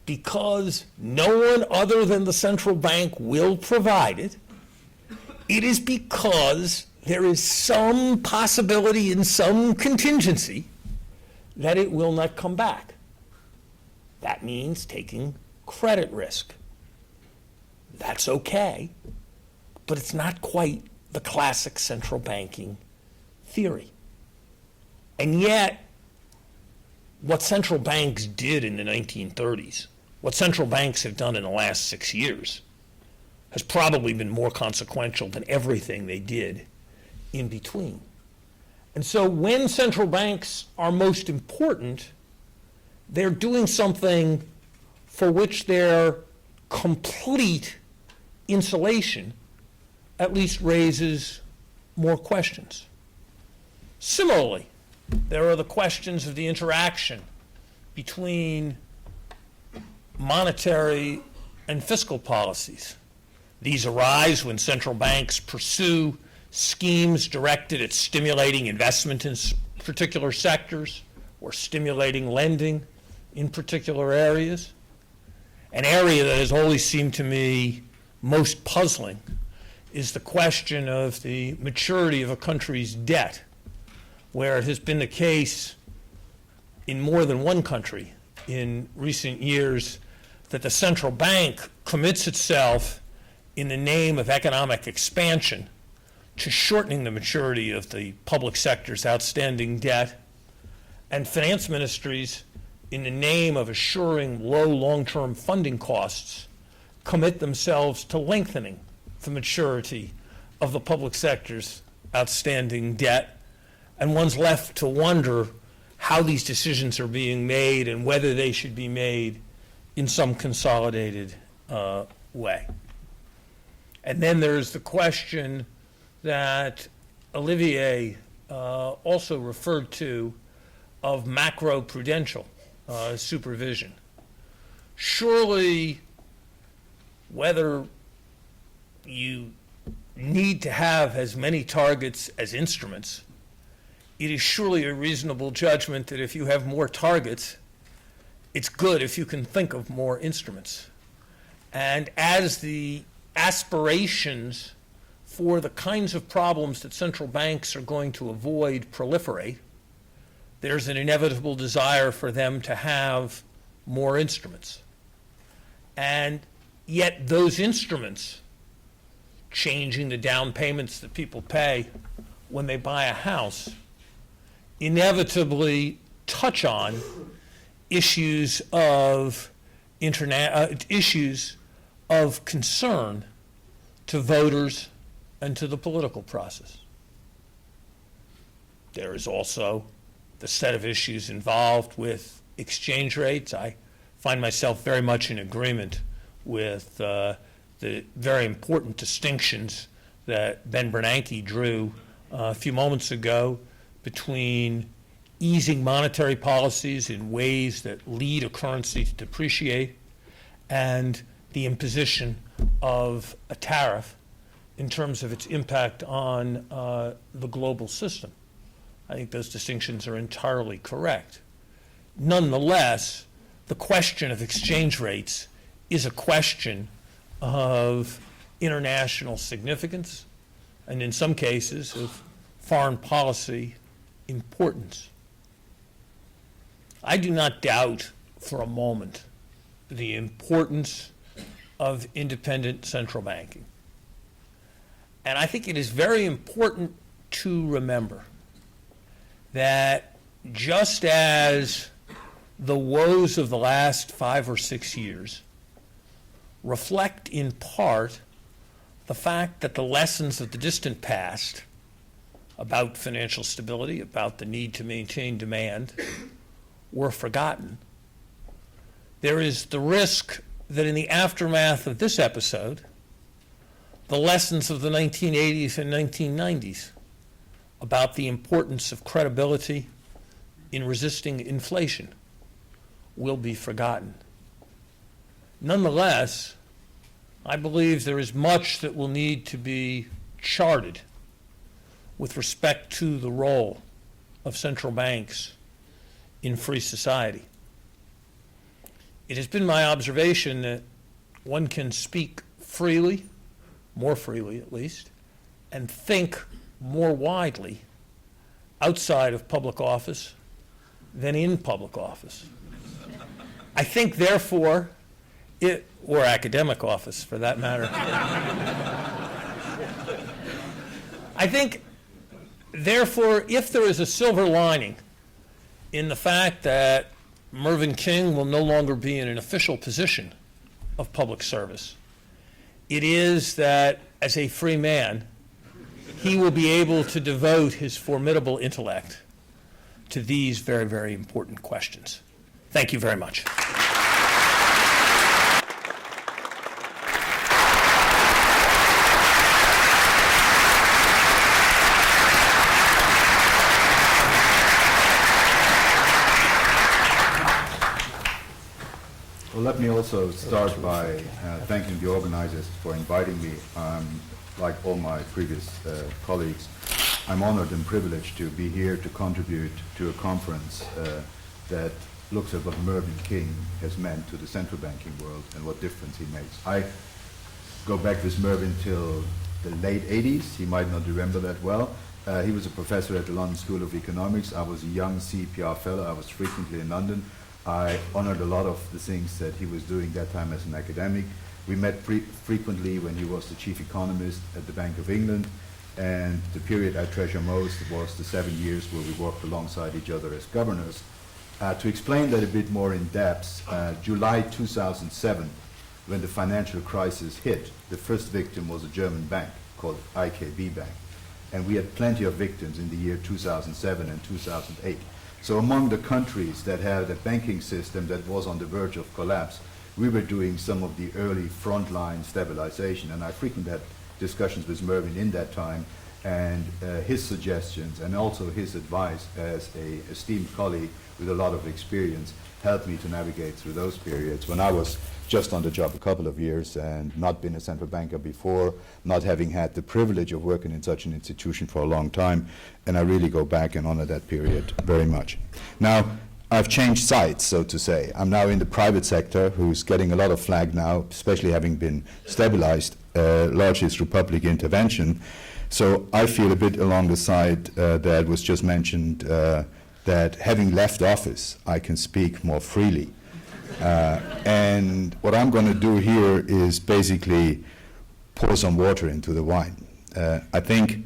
Speaker 5: because no one other than the central bank will provide it, it is because there is some possibility and some contingency that it will not come back. That means taking credit risk. That's okay, but it's not quite the classic central banking theory. And yet, what central banks did in the 1930s, what central banks have done in the last 6 years, has probably been more consequential than everything they did in between. And so when central banks are most important, they're doing something for which their complete insulation at least raises more questions. Similarly, there are the questions of the interaction between monetary and fiscal policies. These arise when central banks pursue schemes directed at stimulating investment in particular sectors or stimulating lending in particular areas. An area that has always seemed to me most puzzling is the question of the maturity of a country's debt, where it has been the case in more than one country in recent years that the central bank commits itself in the name of economic expansion to shortening the maturity of the public sector's outstanding debt, and finance ministries, in the name of assuring low long-term funding costs, commit themselves to lengthening the maturity of the public sector's outstanding debt. And one's left to wonder how these decisions are being made and whether they should be made in some consolidated way. And then there's the question that Olivier also referred to of macroprudential supervision. Surely, whether you need to have as many targets as instruments, it is surely a reasonable judgment that if you have more targets, it's good if you can think of more instruments. And as the aspirations for the kinds of problems that central banks are going to avoid proliferate, there's an inevitable desire for them to have more instruments. And yet those instruments, changing the down payments that people pay when they buy a house, inevitably touch on issues of issues of concern to voters and to the political process. There is also the set of issues involved with exchange rates. I find myself very much in agreement with the very important distinctions that Ben Bernanke drew a few moments ago between easing monetary policies in ways that lead a currency to depreciate and the imposition of a tariff in terms of its impact on the global system. I think those distinctions are entirely correct. Nonetheless, the question of exchange rates is a question of international significance and in some cases of foreign policy importance. I do not doubt for a moment the importance of independent central banking. And I think it is very important to remember that just as the woes of the last 5 or 6 years reflect in part the fact that the lessons of the distant past about financial stability, about the need to maintain demand, were forgotten, there is the risk that in the aftermath of this episode, the lessons of the 1980s and 1990s about the importance of credibility in resisting inflation will be forgotten. Nonetheless, I believe there is much that will need to be charted with respect to the role of central banks in free society. It has been my observation that one can speak freely, more freely at least, and think more widely outside of public office than in public office. I think, therefore, or academic office, for that matter. I think, therefore, if there is a silver lining in the fact that Mervyn King will no longer be in an official position of public service, it is that, as a free man, he will be able to devote his formidable intellect to these very, very important questions. Thank you very much.
Speaker 6: Well, let me also start by thanking the organizers for inviting me. Like all my previous colleagues, I'm honored and privileged to be here to contribute to a conference that looks at what Mervyn King has meant to the central banking world and what difference he makes. I go back with Mervyn till the late 80s. He might not remember that well. He was a professor at the London School of Economics. I was a young CPR fellow. I was frequently in London. I honored a lot of the things that he was doing that time as an academic. We met frequently when he was the chief economist at the Bank of England, and the period I treasure most was the 7 years where we worked alongside each other as governors. To explain that a bit more in depth, July 2007, when the financial crisis hit, the first victim was a German bank called IKB Bank, and we had plenty of victims in the year 2007 and 2008. So among the countries that had a banking system that was on the verge of collapse, we were doing some of the early frontline stabilization, and I frequently had discussions with Mervyn in that time, and his suggestions and also his advice as an esteemed colleague with a lot of experience helped me to navigate through those periods when I was just on the job a couple of years and not been a central banker before, not having had the privilege of working in such an institution for a long time, and I really go back and honor that period very much. Now, I've changed sides, so to say. I'm now in the private sector, who's getting a lot of flag now, especially having been stabilized largely through public intervention. So I feel a bit along the side that was just mentioned, that having left office, I can speak more freely. And what I'm going to do here is basically pour some water into the wine. I think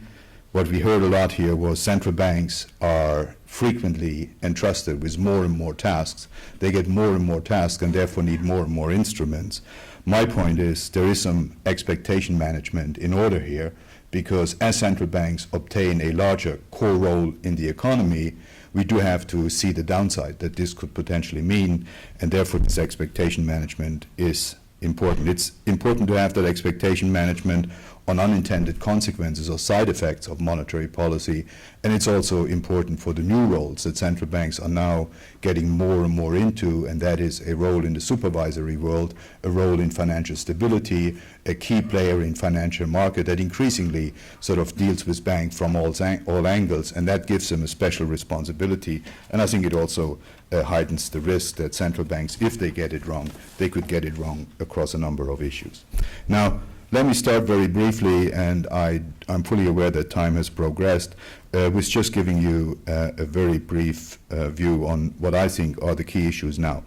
Speaker 6: what we heard a lot here was central banks are frequently entrusted with more and more tasks. They get more and more tasks and therefore need more and more instruments. My point is there is some expectation management in order here, because as central banks obtain a larger core role in the economy, we do have to see the downside that this could potentially mean, and therefore this expectation management is important. It's important to have that expectation management on unintended consequences or side effects of monetary policy, and it's also important for the new roles that central banks are now getting more and more into, and that is a role in the supervisory world, a role in financial stability, a key player in financial market that increasingly sort of deals with banks from all angles, and that gives them a special responsibility. And I think it also heightens the risk that central banks, if they get it wrong, they could get it wrong across a number of issues. Now, let me start very briefly, and I'm fully aware that time has progressed, with just giving you a very brief view on what I think are the key issues now.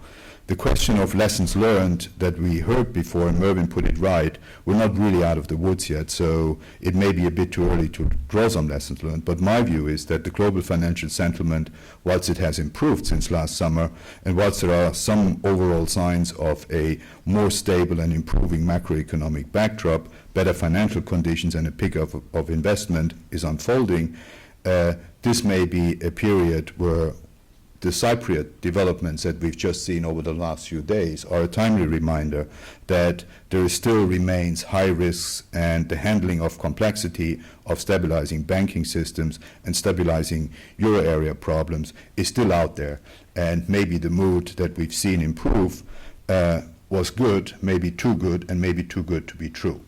Speaker 6: The question of lessons learned that we heard before, and Mervyn put it right, we're not really out of the woods yet, so it may be a bit too early to draw some lessons learned. But my view is that the global financial settlement, whilst it has improved since last summer, and whilst there are some overall signs of a more stable and improving macroeconomic backdrop, better financial conditions and a pickup of investment is unfolding, this may be a period where the Cypriot developments that we've just seen over the last few days are a timely reminder that there still remains high risks, and the handling of complexity of stabilizing banking systems and stabilizing euro area problems is still out there. And maybe the mood that we've seen improve was good, maybe too good, and maybe too good to be true.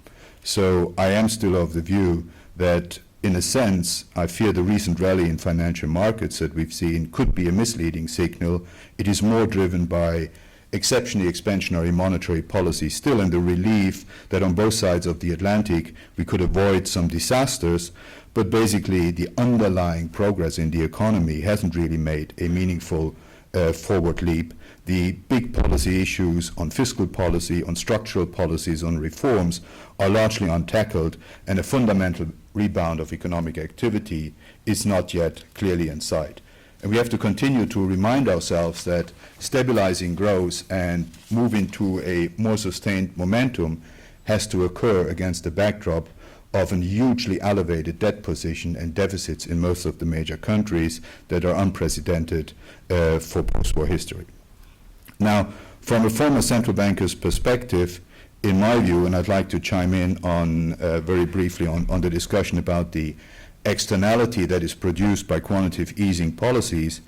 Speaker 6: So I am still of the view that, in a sense, I fear the recent rally in financial markets that we've seen could be a misleading signal. It is more driven by exceptionally expansionary monetary policy still, and the relief that on both sides of the Atlantic we could avoid some disasters, but basically the underlying progress in the economy hasn't really made a meaningful forward leap. The big policy issues on fiscal policy, on structural policies, on reforms are largely untackled, and a fundamental rebound of economic activity is not yet clearly in sight. And we have to continue to remind ourselves that stabilizing growth and moving to a more sustained momentum has to occur against the backdrop of a hugely elevated debt position and deficits in most of the major countries that are unprecedented for post-war history. Now, from a former central banker's perspective, in my view, and I'd like to chime in on very briefly on the discussion about the externality that is produced by quantitative easing policies,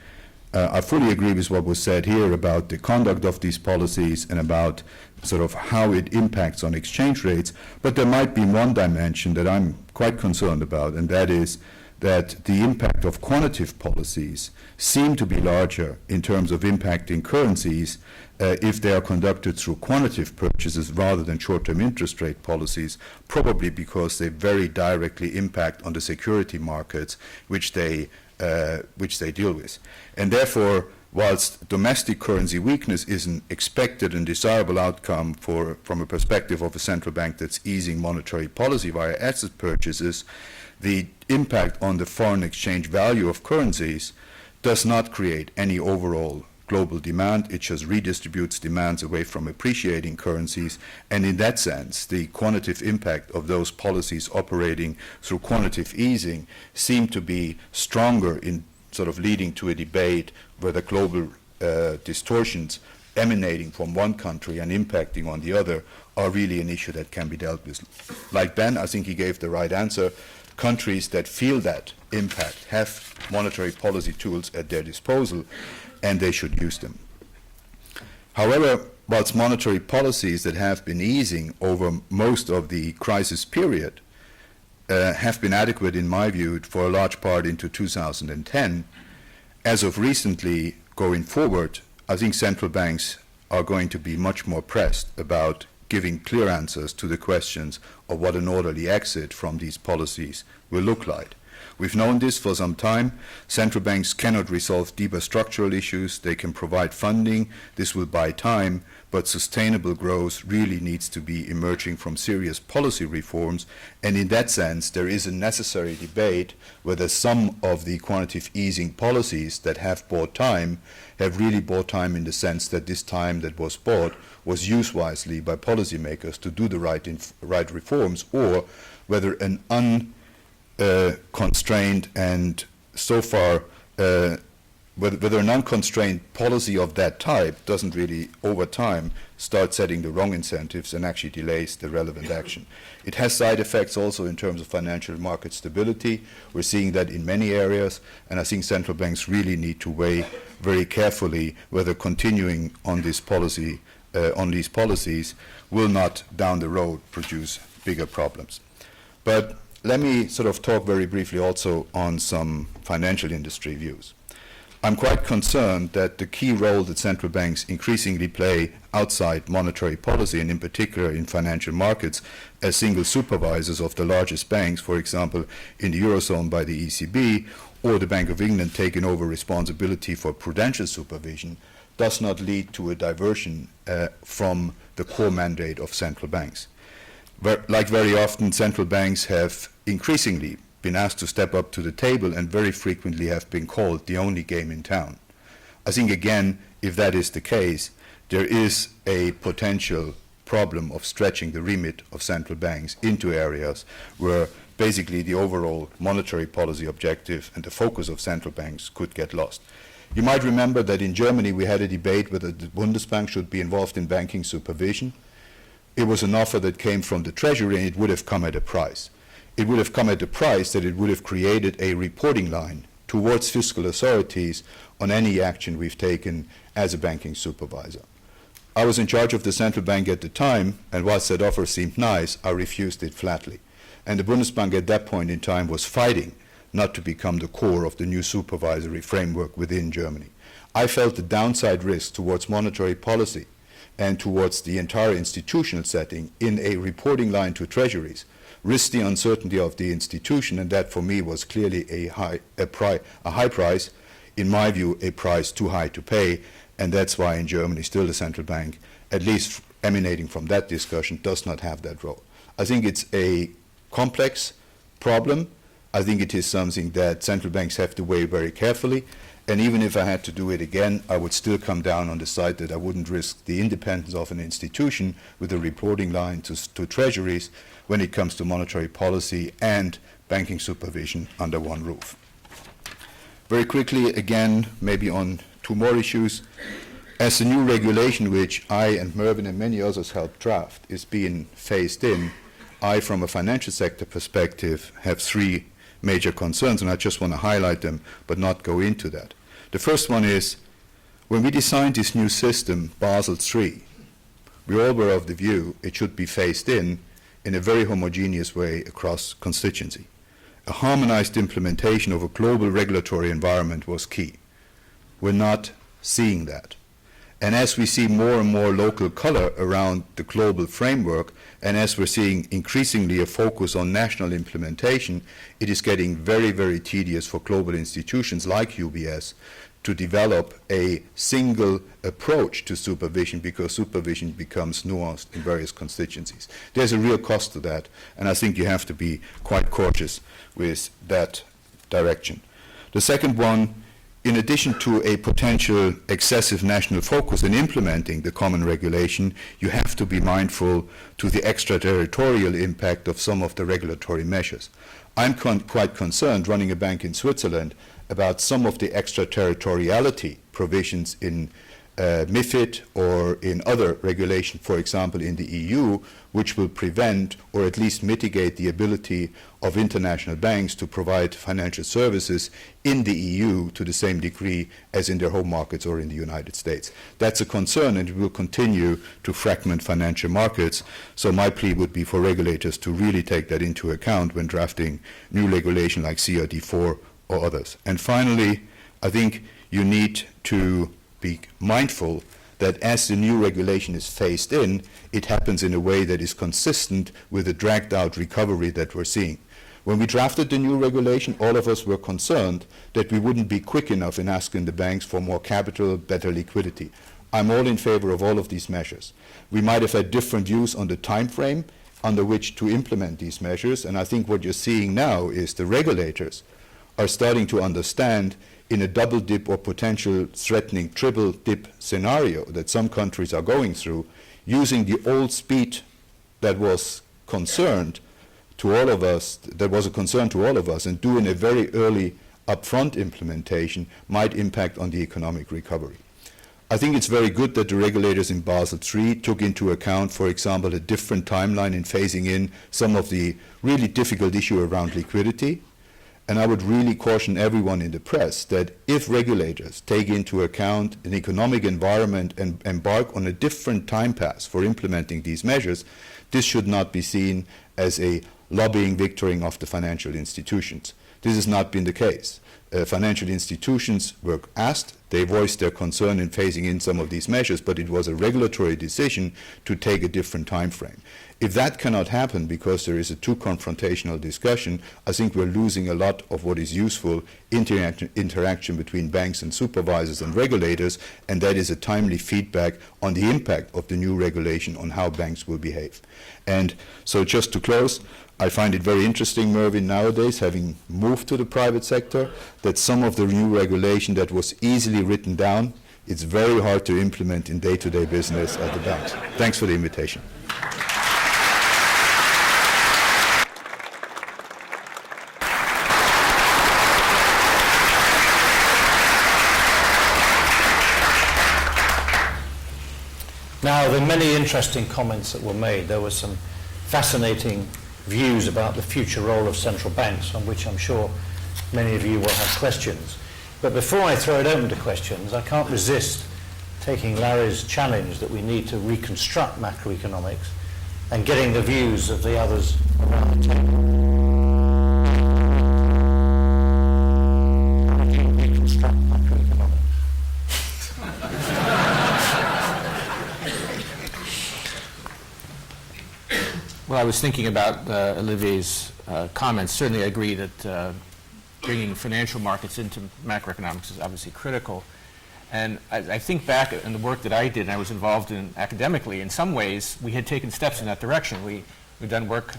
Speaker 6: I fully agree with what was said here about the conduct of these policies and about sort of how it impacts on exchange rates, but there might be one dimension that I'm quite concerned about, and that is that the impact of quantitative policies seem to be larger in terms of impacting currencies if they are conducted through quantitative purchases rather than short-term interest rate policies, probably because they very directly impact on the security markets which they deal with. And therefore, whilst domestic currency weakness is an expected and desirable outcome from a perspective of a central bank that's easing monetary policy via asset purchases, the impact on the foreign exchange value of currencies does not create any overall global demand. It just redistributes demands away from appreciating currencies, and in that sense, the quantitative impact of those policies operating through quantitative easing seem to be stronger in sort of leading to a debate whether global distortions emanating from one country and impacting on the other are really an issue that can be dealt with. Like Ben, I think he gave the right answer. Countries that feel that impact have monetary policy tools at their disposal, and they should use them. However, whilst monetary policies that have been easing over most of the crisis period have been adequate, in my view, for a large part into 2010, as of recently going forward, I think central banks are going to be much more pressed about giving clear answers to the questions of what an orderly exit from these policies will look like. We've known this for some time. Central banks cannot resolve deeper structural issues. They can provide funding. This will buy time, but sustainable growth really needs to be emerging from serious policy reforms. And in that sense, there is a necessary debate whether some of the quantitative easing policies that have bought time have really bought time in the sense that this time that was bought was used wisely by policymakers to do the right reforms, or whether an unconstrained and so far whether an unconstrained policy of that type doesn't really over time start setting the wrong incentives and actually delays the relevant action. It has side effects also in terms of financial market stability. We're seeing that in many areas, and I think central banks really need to weigh very carefully whether continuing on this policy on these policies will not down the road produce bigger problems. But let me sort of talk very briefly also on some financial industry views. I'm quite concerned that the key role that central banks increasingly play outside monetary policy, and in particular in financial markets, as single supervisors of the largest banks, for example, in the Eurozone by the ECB, or the Bank of England taking over responsibility for prudential supervision, does not lead to a diversion from the core mandate of central banks. Like very often, central banks have increasingly been asked to step up to the table and very frequently have been called the only game in town. I think, again, if that is the case, there is a potential problem of stretching the remit of central banks into areas where basically the overall monetary policy objective and the focus of central banks could get lost. You might remember that in Germany we had a debate whether the Bundesbank should be involved in banking supervision. It was an offer that came from the Treasury, and it would have come at a price. It would have come at a price that it would have created a reporting line towards fiscal authorities on any action we've taken as a banking supervisor. I was in charge of the central bank at the time, and whilst that offer seemed nice, I refused it flatly. And the Bundesbank at that point in time was fighting not to become the core of the new supervisory framework within Germany. I felt the downside risk towards monetary policy and towards the entire institutional setting in a reporting line to treasuries risked the uncertainty of the institution, and that for me was clearly a high price, in my view, a price too high to pay, and that's why in Germany still the central bank, at least emanating from that discussion, does not have that role. I think it's a complex problem. I think it is something that central banks have to weigh very carefully, and even if I had to do it again, I would still come down on the side that I wouldn't risk the independence of an institution with a reporting line to treasuries when it comes to monetary policy and banking supervision under one roof. Very quickly, again, maybe on two more issues. As the new regulation, which I and Mervyn and many others helped draft, is being phased in, I, from a financial sector perspective, have three major concerns, and I just want to highlight them but not go into that. The first one is, when we designed this new system, Basel III, we all were of the view it should be phased in a very homogeneous way across constituency. A harmonized implementation of a global regulatory environment was key. We're not seeing that. And as we see more and more local color around the global framework, and as we're seeing increasingly a focus on national implementation, it is getting very, very tedious for global institutions like UBS to develop a single approach to supervision, because supervision becomes nuanced in various constituencies. There's a real cost to that, and I think you have to be quite cautious with that direction. The second one, in addition to a potential excessive national focus in implementing the common regulation, you have to be mindful to the extraterritorial impact of some of the regulatory measures. I'm quite concerned, running a bank in Switzerland, about some of the extraterritoriality provisions in MiFID or in other regulation, for example in the EU, which will prevent or at least mitigate the ability of international banks to provide financial services in the EU to the same degree as in their home markets or in the United States. That's a concern, and it will continue to fragment financial markets. So my plea would be for regulators to really take that into account when drafting new regulation like CRD4 or others. And finally, I think you need to be mindful that as the new regulation is phased in, it happens in a way that is consistent with the dragged-out recovery that we're seeing. When we drafted the new regulation, all of us were concerned that we wouldn't be quick enough in asking the banks for more capital, better liquidity. I'm all in favor of all of these measures. We might have had different views on the time frame under which to implement these measures, and I think what you're seeing now is the regulators are starting to understand, in a double dip or potential threatening triple dip scenario that some countries are going through, using the old speed that was concerned to all of us, that was a concern to all of us, and doing a very early upfront implementation might impact on the economic recovery. I think it's very good that the regulators in Basel III took into account, for example, a different timeline in phasing in some of the really difficult issue around liquidity. And I would really caution everyone in the press that if regulators take into account an economic environment and embark on a different time path for implementing these measures, this should not be seen as a lobbying victory of the financial institutions. This has not been the case. Financial institutions were asked, they voiced their concern in phasing in some of these measures, but it was a regulatory decision to take a different time frame. If that cannot happen because there is a too confrontational discussion, I think we're losing a lot of what is useful interaction between banks and supervisors and regulators, and that is a timely feedback on the impact of the new regulation on how banks will behave. And so just to close, I find it very interesting, Mervyn, nowadays, having moved to the private sector, that some of the new regulation that was easily written down, it's very hard to implement in day-to-day business at the banks. Thanks for the invitation.
Speaker 2: Now, there are many interesting comments that were made. There were some fascinating views about the future role of central banks, on which I'm sure many of you will have questions. But before I throw it open to questions, I can't resist taking Larry's challenge that we need to reconstruct macroeconomics and getting the views of the others around the table. How do you reconstruct macroeconomics?
Speaker 3: I was thinking about Olivier's comments, certainly I agree that bringing financial markets into macroeconomics is obviously critical. And I think back in the work that I did and I was involved in academically, in some ways we had taken steps in that direction. I'd done work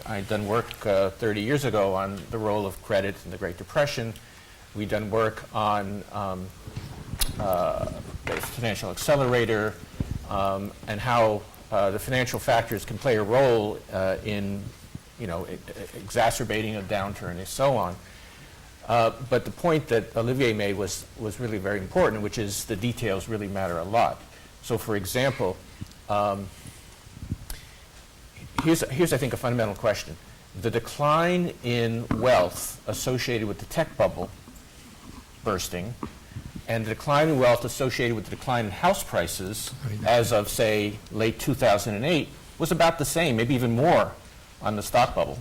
Speaker 3: 30 years ago on the role of credit in the Great Depression. We'd done work on the financial accelerator and how the financial factors can play a role in, exacerbating a downturn and so on. But the point that Olivier made was really very important, which is the details really matter a lot. So, for example, here's I think a fundamental question: the decline in wealth associated with the tech bubble bursting, and the decline in wealth associated with the decline in house prices as of, say, late 2008 was about the same, maybe even more, on the stock bubble.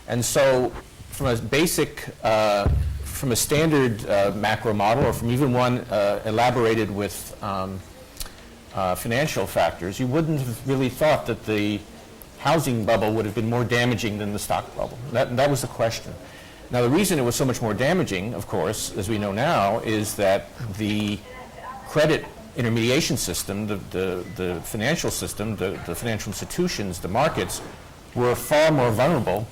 Speaker 3: And so from a basic, from a standard macro model, or from even one elaborated with financial factors, you wouldn't have really thought that the housing bubble would have been more damaging than the stock bubble. That was the question. Now, the reason it was so much more damaging, of course, as we know now, is that the credit intermediation system, the financial system, the financial institutions, the markets, were far more vulnerable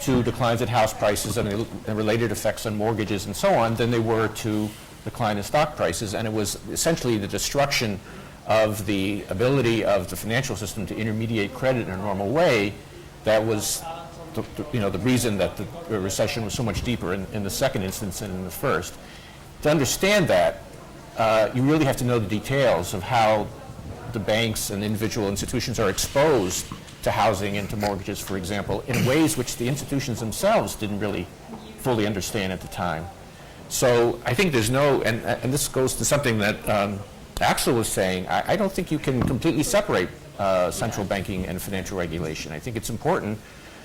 Speaker 3: to declines in house prices and related effects on mortgages and so on than they were to decline in stock prices. And it was essentially the destruction of the ability of the financial system to intermediate credit in a normal way that was the reason that the recession was so much deeper in the second instance than in the first. To understand that, you really have to know the details of how the banks and individual institutions are exposed to housing and to mortgages, for example, in ways which the institutions themselves didn't really fully understand at the time. So I think there's no, and this goes to something that Axel was saying, I don't think you can completely separate central banking and financial regulation. I think it's important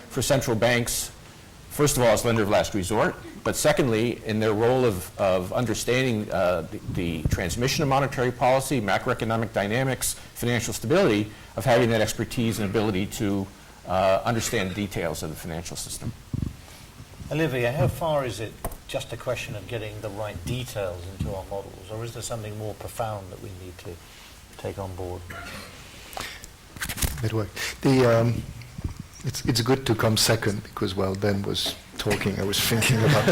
Speaker 3: for central banks, first of all, as lender of last resort, but secondly, in their role of understanding the transmission of monetary policy, macroeconomic dynamics, financial stability, of having that expertise and ability to understand the details of the financial system.
Speaker 2: Olivier, how far is it just a question of getting the right details into our models, or is there something more profound that we need to take on board?
Speaker 4: It worked. It's good to come second because while Ben was talking, I was thinking about.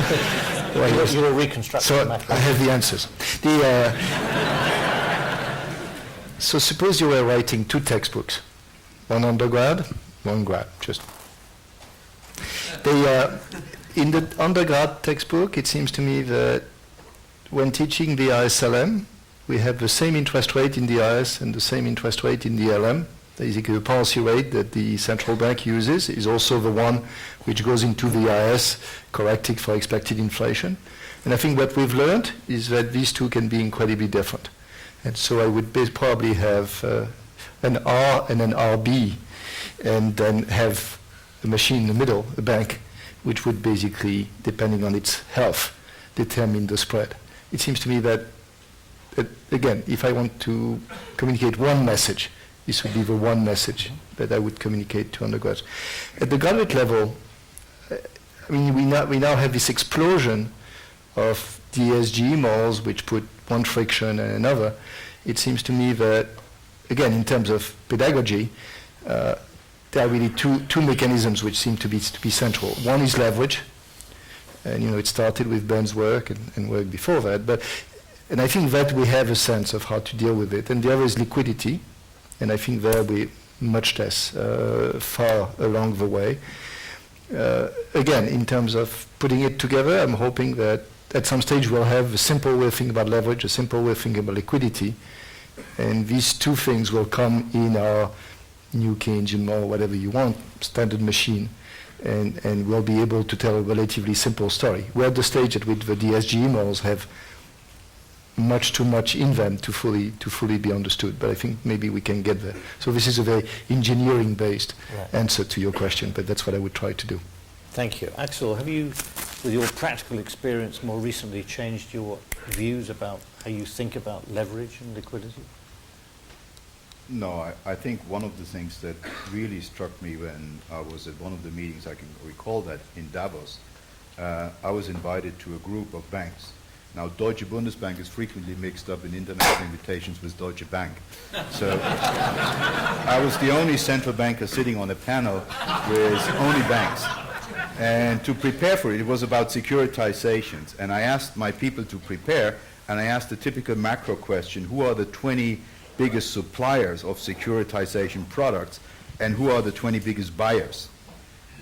Speaker 2: You were reconstructing.
Speaker 4: So I have the answers. So suppose you were writing two textbooks, one undergrad, one grad. Just in the undergrad textbook, it seems to me that when teaching the ISLM, we have the same interest rate in the IS and the same interest rate in the LM. Basically, the policy rate that the central bank uses is also the one which goes into the IS, corrected for expected inflation. And I think what we've learned is that these two can be incredibly different. And so I would probably have an R and an RB, and then have a machine in the middle, a bank, which would basically, depending on its health, determine the spread. It seems to me that, again, if I want to communicate one message, this would be the one message that I would communicate to undergrads. At the graduate level, I mean, we now have this explosion of DSG models which put one friction and another. It seems to me that, again, in terms of pedagogy, there are really two mechanisms which seem to be central. One is leverage, and it started with Ben's work and work before that. And I think that we have a sense of how to deal with it. And the other is liquidity. And I think there we're much less far along the way. Again, in terms of putting it together, I'm hoping that at some stage we'll have a simple way of thinking about leverage, a simple way of thinking about liquidity, and these two things will come in our new Keynesian or whatever you want, standard machine, and we'll be able to tell a relatively simple story. We're at the stage at which the DSG models have much too much in them to fully be understood, but I think maybe we can get there. So this is a very engineering-based answer to your question, but that's what I would try to do.
Speaker 2: Thank you. Axel, have you, with your practical experience more recently, changed your views about how you think about leverage and liquidity?
Speaker 6: No, I think one of the things that really struck me when I was at one of the meetings, I can recall that in Davos, I was invited to a group of banks. Now, Deutsche Bundesbank is frequently mixed up in international invitations with Deutsche Bank. So I was the only central banker sitting on a panel with only banks. And to prepare for it, it was about securitizations. And I asked my people to prepare, and I asked the typical macro question, who are the 20 biggest suppliers of securitization products, and who are the 20 biggest buyers?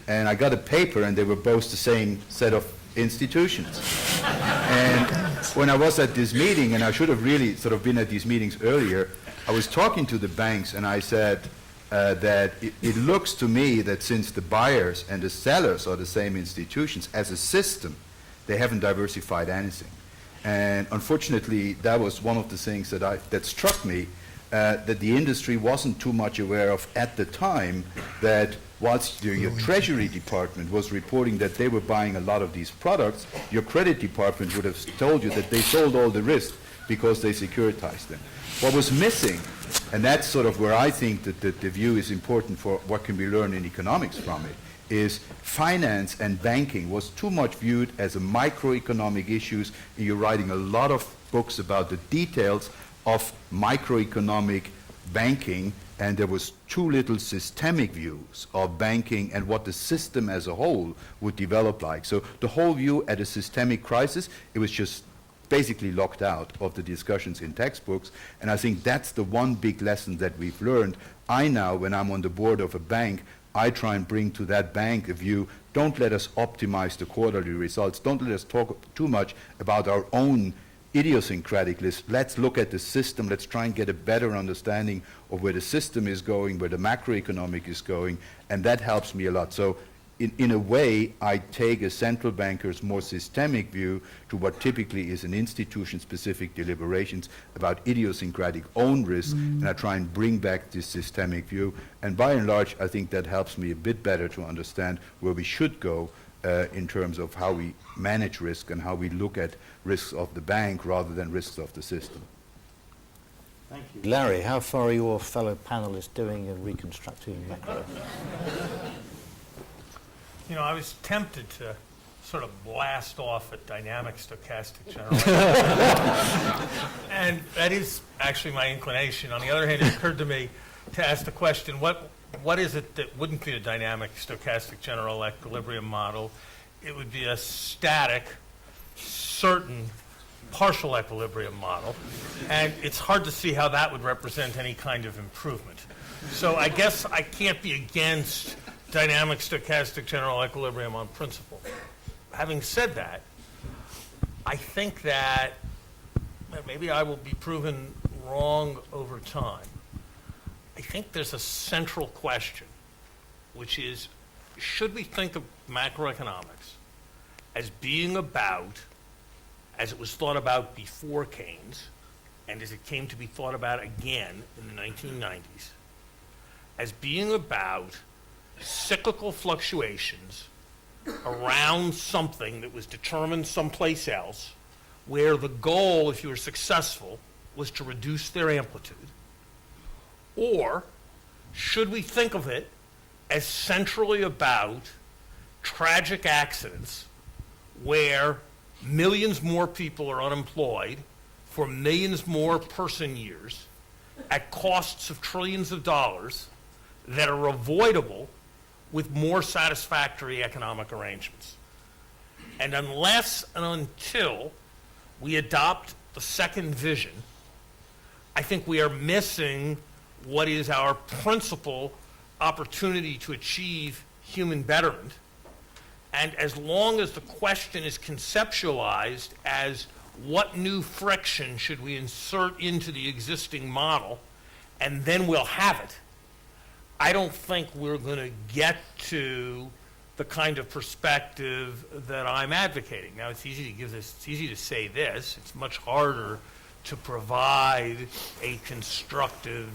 Speaker 6: And I got a paper, and they were both the same set of institutions. And when I was at this meeting, and I should have really sort of been at these meetings earlier, I was talking to the banks, and I said that it looks to me that since the buyers and the sellers are the same institutions, as a system, they haven't diversified anything. And unfortunately, that was one of the things that struck me, that the industry wasn't too much aware of at the time, that whilst your Treasury Department was reporting that they were buying a lot of these products, your credit department would have told you that they sold all the risk because they securitized them. What was missing, and that's sort of where I think that the view is important for what can be learned in economics from it, is finance and banking was too much viewed as a microeconomic issues, and you're writing a lot of books about the details of microeconomic banking, and there was too little systemic views of banking and what the system as a whole would develop like. So the whole view at a systemic crisis, it was just basically locked out of the discussions in textbooks, and I think that's the one big lesson that we've learned. I now, when I'm on the board of a bank, I try and bring to that bank a view, don't let us optimize the quarterly results, don't let us talk too much about our own idiosyncratic list. Let's look at the system, let's try and get a better understanding of where the system is going, where the macroeconomic is going, and that helps me a lot. So in a way, I take a central banker's more systemic view to what typically is an institution-specific deliberations about idiosyncratic own risk, and I try and bring back this systemic view. And by and large, I think that helps me a bit better to understand where we should go in terms of how we manage risk and how we look at risks of the bank rather than risks of the system.
Speaker 2: Thank you. Larry, how far are your fellow panelists doing in reconstructing macro?
Speaker 5: You know, I was tempted to sort of blast off at dynamic stochastic generalization. And that is actually my inclination. On the other hand, it occurred to me to ask the question, what is it that wouldn't be a dynamic stochastic general equilibrium model? It would be a static, certain, partial equilibrium model. And it's hard to see how that would represent any kind of improvement. So I guess I can't be against dynamic stochastic general equilibrium on principle. Having said that, I think that maybe I will be proven wrong over time. I think there's a central question, which is, should we think of macroeconomics as being about, as it was thought about before Keynes, and as it came to be thought about again in the 1990s, as being about cyclical fluctuations around something that was determined someplace else, where the goal, if you were successful, was to reduce their amplitude? Or should we think of it as centrally about tragic accidents where millions more people are unemployed for millions more person years at costs of trillions of dollars that are avoidable with more satisfactory economic arrangements? And unless and until we adopt the second vision, I think we are missing what is our principal opportunity to achieve human betterment. And as long as the question is conceptualized as what new friction should we insert into the existing model, and then we'll have it, I don't think we're going to get to the kind of perspective that I'm advocating. Now, it's easy to say this. It's much harder to provide a constructive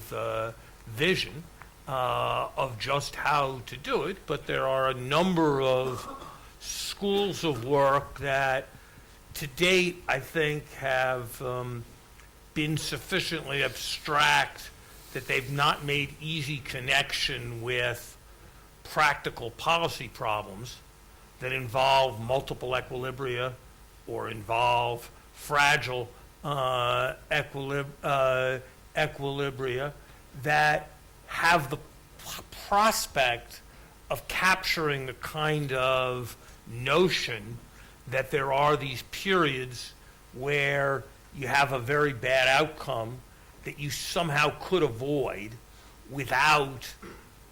Speaker 5: vision of just how to do it, but there are a number of schools of work that to date I think have been sufficiently abstract that they've not made easy connection with practical policy problems that involve multiple equilibria or involve fragile equilibria that have the prospect of capturing the kind of notion that there are these periods where you have a very bad outcome that you somehow could avoid without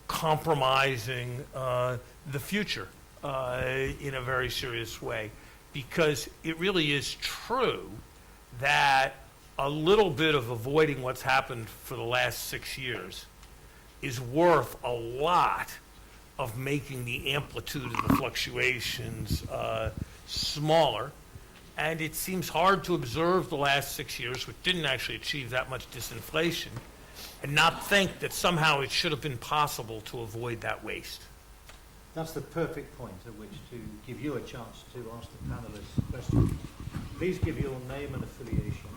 Speaker 5: compromising the future in a very serious way. Because it really is true that a little bit of avoiding what's happened for the last 6 years is worth a lot of making the amplitude of the fluctuations smaller. And it seems hard to observe the last 6 years, which didn't actually achieve that much disinflation, and not think that somehow it should have been possible to avoid that waste.
Speaker 2: That's the perfect point at which to give you a chance to ask the panelists questions. Please give your name and affiliation.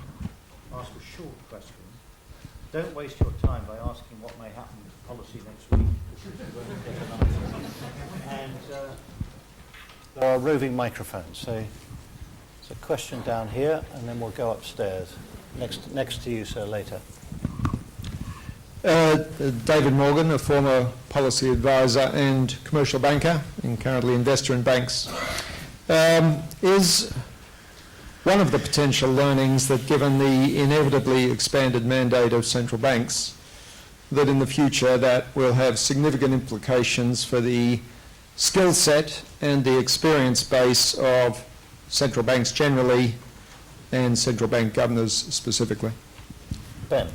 Speaker 2: Ask a short question. Don't waste your time by asking what may happen to policy next week, because you won't get an answer. And there are roving microphones. So there's a question down here, and then we'll go upstairs. Next to you, sir, later.
Speaker 7: David Morgan, a former policy advisor and commercial banker, and currently investor in banks. Is one of the potential learnings that, given the inevitably expanded mandate of central banks, that in the future that will have significant implications for the skill set and the experience base of central banks generally and central bank governors specifically?
Speaker 2: Ben.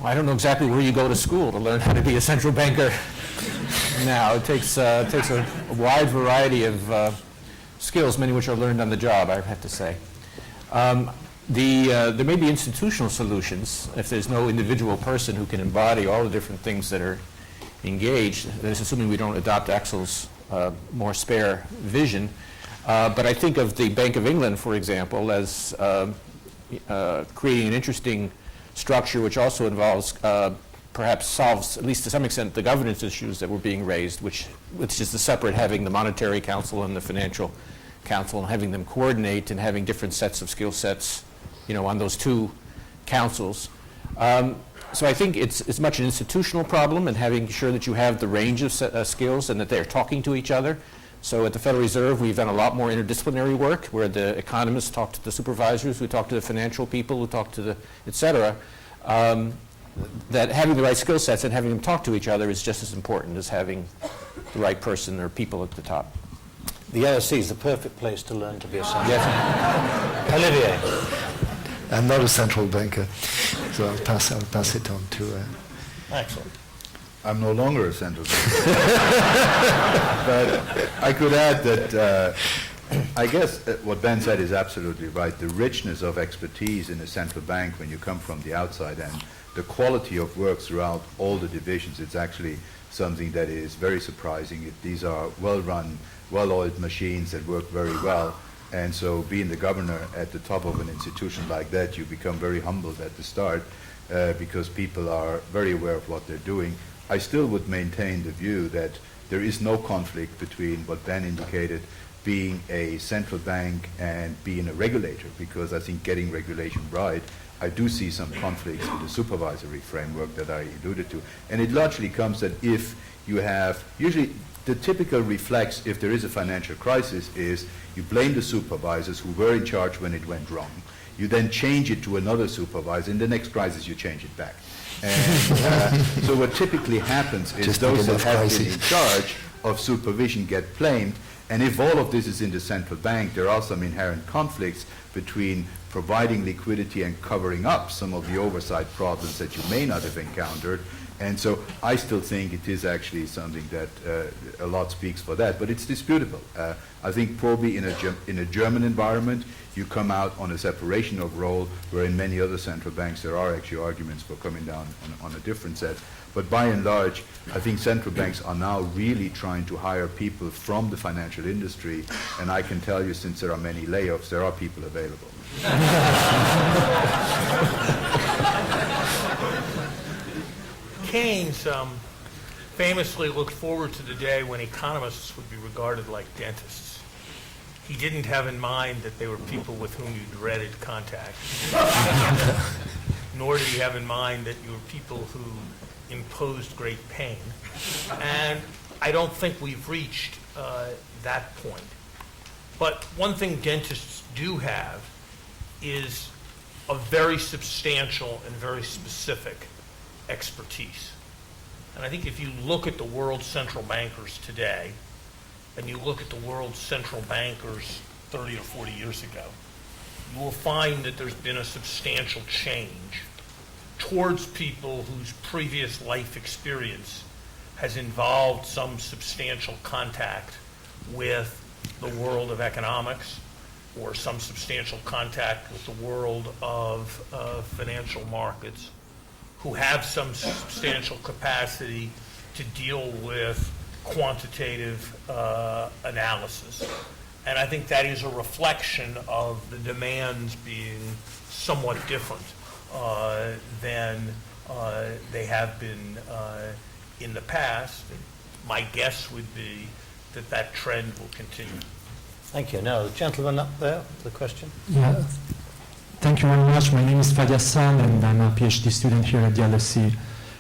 Speaker 3: I don't know exactly where you go to school to learn how to be a central banker now. It takes a wide variety of skills, many of which are learned on the job, I have to say. There may be institutional solutions if there's no individual person who can embody all the different things that are engaged. That is assuming we don't adopt Axel's more spare vision. But I think of the Bank of England, for example, as creating an interesting structure which also involves, perhaps solves, at least to some extent, the governance issues that were being raised, which is the separate, having the monetary council and the financial council and having them coordinate and having different sets of skill sets, on those two councils. So I think it's as much an institutional problem and having sure that you have the range of skills and that they're talking to each other. So at the Federal Reserve, we've done a lot more interdisciplinary work where the economists talk to the supervisors, who talk to the financial people, who talk to the et cetera. That having the right skill sets and having them talk to each other is just as important as having the right person or people at the top.
Speaker 2: The LSE is the perfect place to learn to be a central banker. Olivier.
Speaker 4: I'm not a central banker, so I'll pass it on to
Speaker 2: Axel.
Speaker 6: I'm no longer a central banker. But I could add that I guess what Ben said is absolutely right. The richness of expertise in a central bank when you come from the outside and the quality of work throughout all the divisions, it's actually something that is very surprising. These are well-run, well-oiled machines that work very well. And so being the governor at the top of an institution like that, you become very humbled at the start because people are very aware of what they're doing. I still would maintain the view that there is no conflict between what Ben indicated, being a central bank and being a regulator, because I think getting regulation right, I do see some conflicts with the supervisory framework that I alluded to. And it largely comes that if you have, usually the typical reflex if there is a financial crisis is you blame the supervisors who were in charge when it went wrong. You then change it to another supervisor. In the next crisis, you change it back. And so what typically happens is
Speaker 4: Just
Speaker 6: those that have been in charge of supervision get blamed. And if all of this is in the central bank, there are some inherent conflicts between providing liquidity and covering up some of the oversight problems that you may not have encountered. And so I still think it is actually something that a lot speaks for that, but it's disputable. I think probably in a German environment, you come out on a separation of role, where in many other central banks there are actually arguments for coming down on a different set. But by and large, I think central banks are now really trying to hire people from the financial industry, and I can tell you, since there are many layoffs, there are people available.
Speaker 5: Keynes famously looked forward to the day when economists would be regarded like dentists. He didn't have in mind that they were people with whom you dreaded contact, nor did he have in mind that you were people who imposed great pain. And I don't think we've reached that point. But one thing dentists do have is a very substantial and very specific expertise. And I think if you look at the world's central bankers today, and you look at the world's central bankers 30 or 40 years ago, you will find that there's been a substantial change towards people whose previous life experience has involved some substantial contact with the world of economics or some substantial contact with the world of financial markets, who have some substantial capacity to deal with quantitative analysis. And I think that is a reflection of the demands being somewhat different than they have been in the past. My guess would be that that trend will continue.
Speaker 2: Thank you. Now, the gentleman up there, the question.
Speaker 8: Yeah, thank you very much. My name is Fadi Hassan, and I'm a Ph.D. student here at the LSE.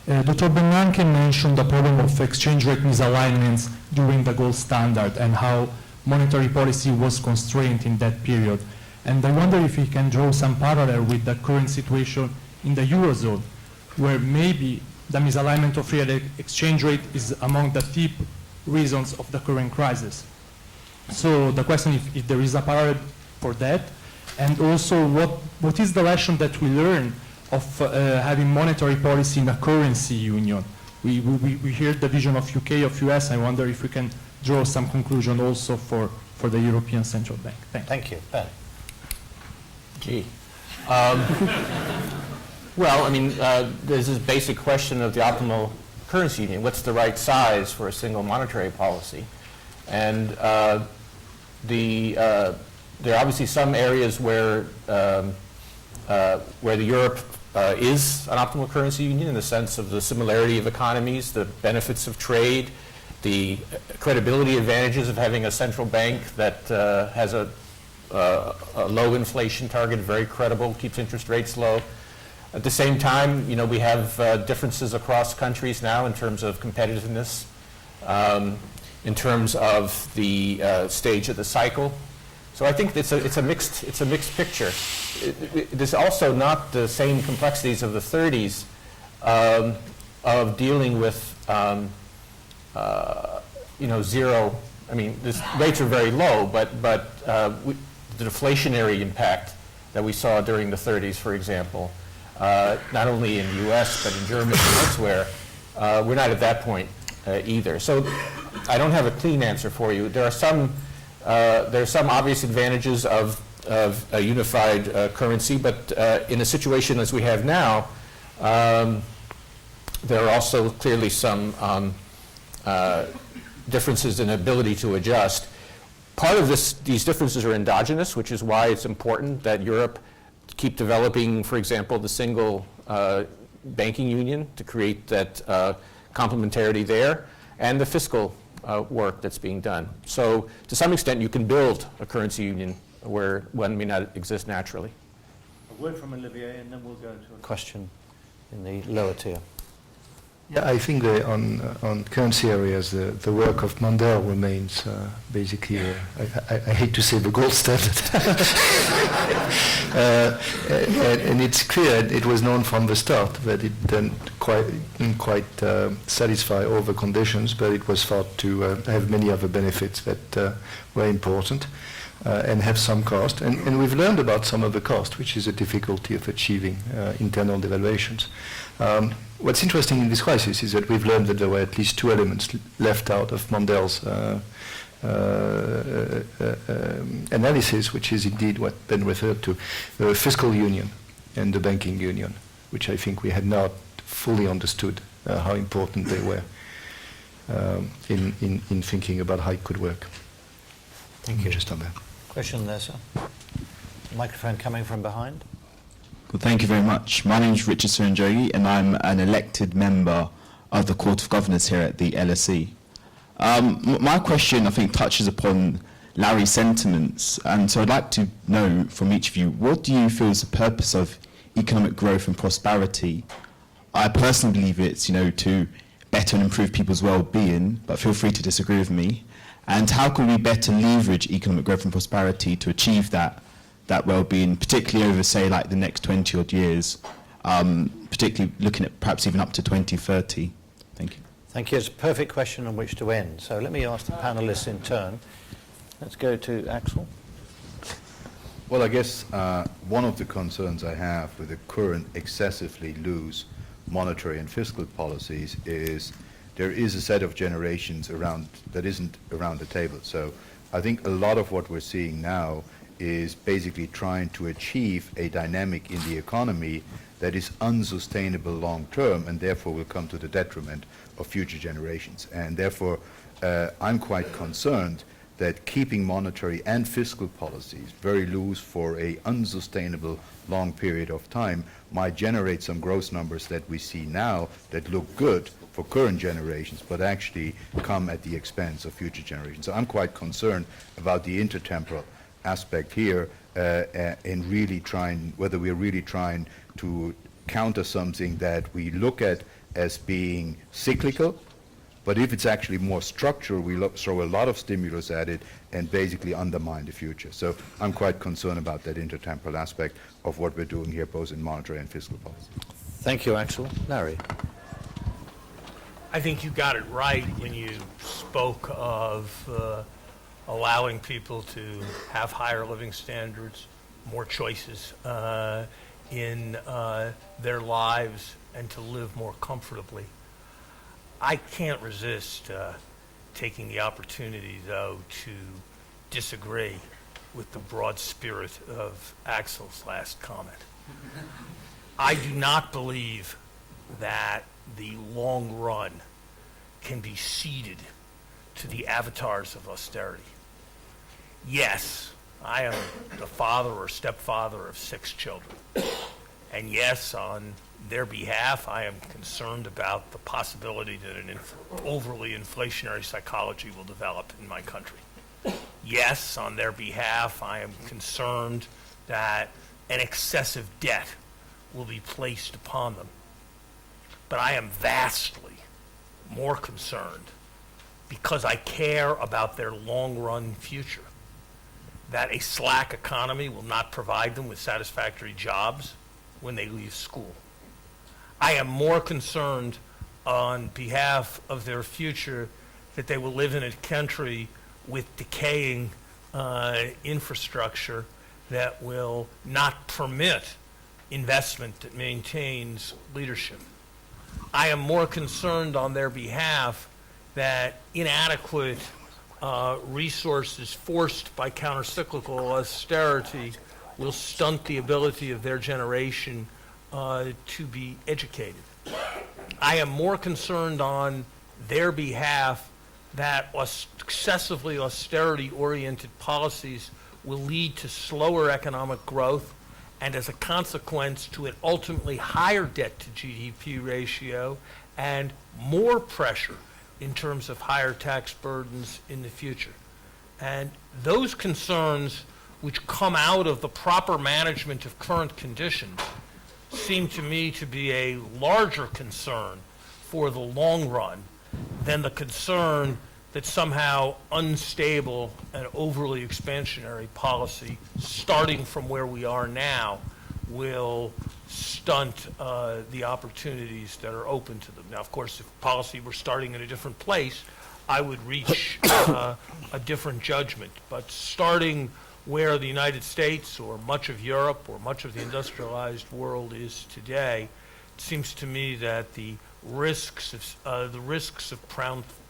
Speaker 8: Dr. Bernanke mentioned the problem of exchange rate misalignments during the gold standard and how monetary policy was constrained in that period. And I wonder if we can draw some parallel with the current situation in the Eurozone, where maybe the misalignment of real exchange rate is among the deep reasons of the current crisis. So the question is if there is a parallel for that, and also what is the lesson that we learn of having monetary policy in a currency union? We hear the vision of UK, of US. I wonder if we can draw some conclusion also for the European Central Bank.
Speaker 2: Thank you. Ben.
Speaker 3: Gee. Well, I mean, there's this basic question of the optimal currency union. What's the right size for a single monetary policy? And there are obviously some areas where the Europe is an optimal currency union in the sense of the similarity of economies, the benefits of trade, the credibility advantages of having a central bank that has a low inflation target, very credible, keeps interest rates low. At the same time, you know, we have differences across countries now in terms of competitiveness, in terms of the stage of the cycle. So I think it's a mixed picture. There's also not the same complexities of the 30s of dealing with zero. I mean, rates are very low, but the deflationary impact that we saw during the 30s, for example, not only in the U.S. but in Germany and elsewhere, we're not at that point either. So I don't have a clean answer for you. There are some obvious advantages of a unified currency, but in a situation as we have now, there are also clearly some differences in ability to adjust. Part of these differences are endogenous, which is why it's important that Europe keep developing, for example, the single banking union to create that complementarity there, and the fiscal work that's being done. So to some extent, you can build a currency union where one may not exist naturally.
Speaker 2: A word from Olivier, and then we'll go to a question in the lower tier.
Speaker 4: Yeah, I think on currency areas, the work of Mandel remains basically, I hate to say the gold standard. And it's clear, it was known from the start that it didn't quite satisfy all the conditions, but it was thought to have many other benefits that were important and have some cost. And we've learned about some of the cost, which is a difficulty of achieving internal devaluations. What's interesting in this crisis is that we've learned that there were at least two elements left out of Mandel's analysis, which is indeed what Ben referred to, the fiscal union and the banking union, which I think we had not fully understood how important they were in thinking about how it could work.
Speaker 2: Thank you.
Speaker 4: Just on that.
Speaker 2: Question there, sir. Microphone coming from behind.
Speaker 9: Well, thank you very much. My name is Richard Suranjogi, and I'm an elected member of the Court of Governors here at the LSE. My question, I think, touches upon Larry's sentiments, and so I'd like to know from each of you, what do you feel is the purpose of economic growth and prosperity? I personally believe it's, to better and improve people's well-being, but feel free to disagree with me. And how can we better leverage economic growth and prosperity to achieve that well-being, particularly over, say, like the next 20-odd years, particularly looking at perhaps even up to 2030? Thank you.
Speaker 2: Thank you. It's a perfect question on which to end. So let me ask the panelists in turn. Let's go to Axel.
Speaker 6: Well, I guess one of the concerns I have with the current excessively loose monetary and fiscal policies is there is a set of generations around that isn't around the table. So I think a lot of what we're seeing now is basically trying to achieve a dynamic in the economy that is unsustainable long term and therefore will come to the detriment of future generations. And therefore, I'm quite concerned that keeping monetary and fiscal policies very loose for a unsustainable long period of time might generate some growth numbers that we see now that look good for current generations, but actually come at the expense of future generations. So I'm quite concerned about the intertemporal aspect here in really trying, whether we're really trying to counter something that we look at as being cyclical, but if it's actually more structural, we throw a lot of stimulus at it and basically undermine the future. So I'm quite concerned about that intertemporal aspect of what we're doing here, both in monetary and fiscal policy.
Speaker 2: Thank you, Axel. Larry.
Speaker 5: I think you got it right when you spoke of allowing people to have higher living standards, more choices in their lives, and to live more comfortably. I can't resist taking the opportunity, though, to disagree with the broad spirit of Axel's last comment. I do not believe that the long run can be ceded to the avatars of austerity. Yes, I am the father or stepfather of 6 children. And yes, on their behalf, I am concerned about the possibility that an overly inflationary psychology will develop in my country. Yes, on their behalf, I am concerned that an excessive debt will be placed upon them. But I am vastly more concerned, because I care about their long-run future, that a slack economy will not provide them with satisfactory jobs when they leave school. I am more concerned on behalf of their future that they will live in a country with decaying infrastructure that will not permit investment that maintains leadership. I am more concerned on their behalf that inadequate resources forced by countercyclical austerity will stunt the ability of their generation to be educated. I am more concerned on their behalf that excessively austerity-oriented policies will lead to slower economic growth and, as a consequence, to an ultimately higher debt-to-GDP ratio and more pressure in terms of higher tax burdens in the future. And those concerns, which come out of the proper management of current conditions, seem to me to be a larger concern for the long run than the concern that somehow unstable and overly expansionary policy, starting from where we are now, will stunt the opportunities that are open to them. Now, of course, if policy were starting in a different place, I would reach a different judgment. But starting where the United States or much of Europe or much of the industrialized world is today, it seems to me that the risks of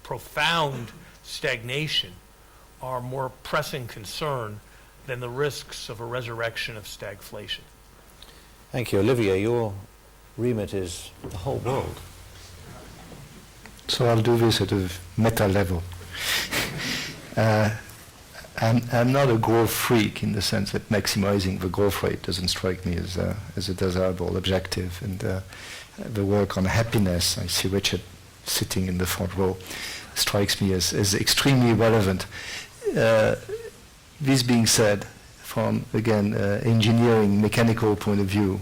Speaker 5: profound stagnation are more pressing concern than the risks of a resurrection of stagflation.
Speaker 2: Thank you. Olivier, your remit is the whole world.
Speaker 4: So I'll do this at a meta level. I'm not a growth freak in the sense that maximizing the growth rate doesn't strike me as a desirable objective. And the work on happiness, I see Richard sitting in the front row, strikes me as extremely relevant. This being said, from, again, engineering, mechanical point of view,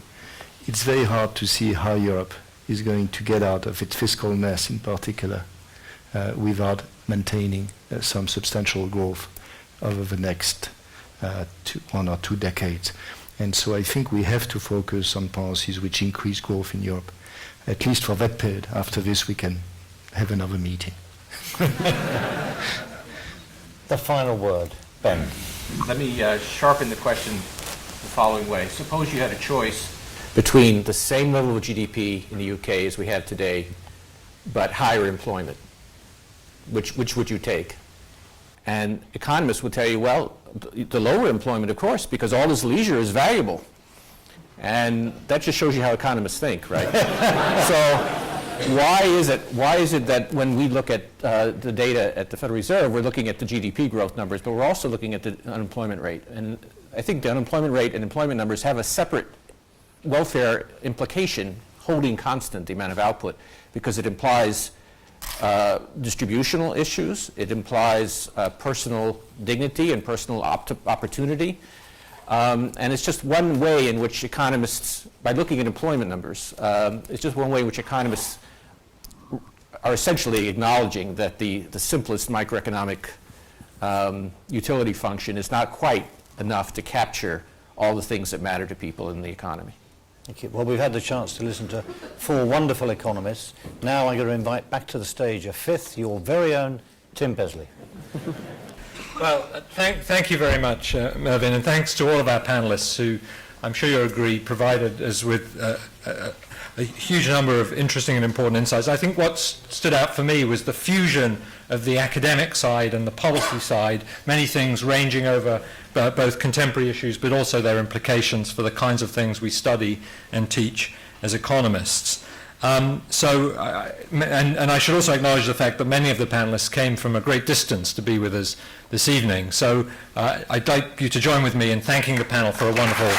Speaker 4: it's very hard to see how Europe is going to get out of its fiscal mess in particular without maintaining some substantial growth over the next 1 or 2 decades. And so I think we have to focus on policies which increase growth in Europe, at least for that period. After this, we can have another meeting.
Speaker 2: The final word, Ben.
Speaker 3: Let me sharpen the question the following way. Suppose you had a choice between the same level of GDP in the UK as we have today, but higher employment. Which would you take? And economists would tell you, well, the lower employment, of course, because all this leisure is valuable. And that just shows you how economists think, right? So why is it that when we look at the data at the Federal Reserve, we're looking at the GDP growth numbers, but we're also looking at the unemployment rate? And I think the unemployment rate and employment numbers have a separate welfare implication, holding constant the amount of output, because it implies distributional issues, it implies personal dignity and personal opportunity, and it's just one way in which economists, by looking at employment numbers, it's just one way in which economists are essentially acknowledging that the simplest microeconomic utility function is not quite enough to capture all the things that matter to people in the economy.
Speaker 2: Thank you. Well, we've had the chance to listen to 4 wonderful economists. Now I'm going to invite back to the stage a 5th, your very own Tim Besley.
Speaker 1: Well, thank you very much, Mervyn, and thanks to all of our panelists who, I'm sure you'll agree, provided us with a huge number of interesting and important insights. I think what stood out for me was the fusion of the academic side and the policy side, many things ranging over both contemporary issues but also their implications for the kinds of things we study and teach as economists. And I should also acknowledge the fact that many of the panelists came from a great distance to be with us this evening. So I'd like you to join with me in thanking the panel for a wonderful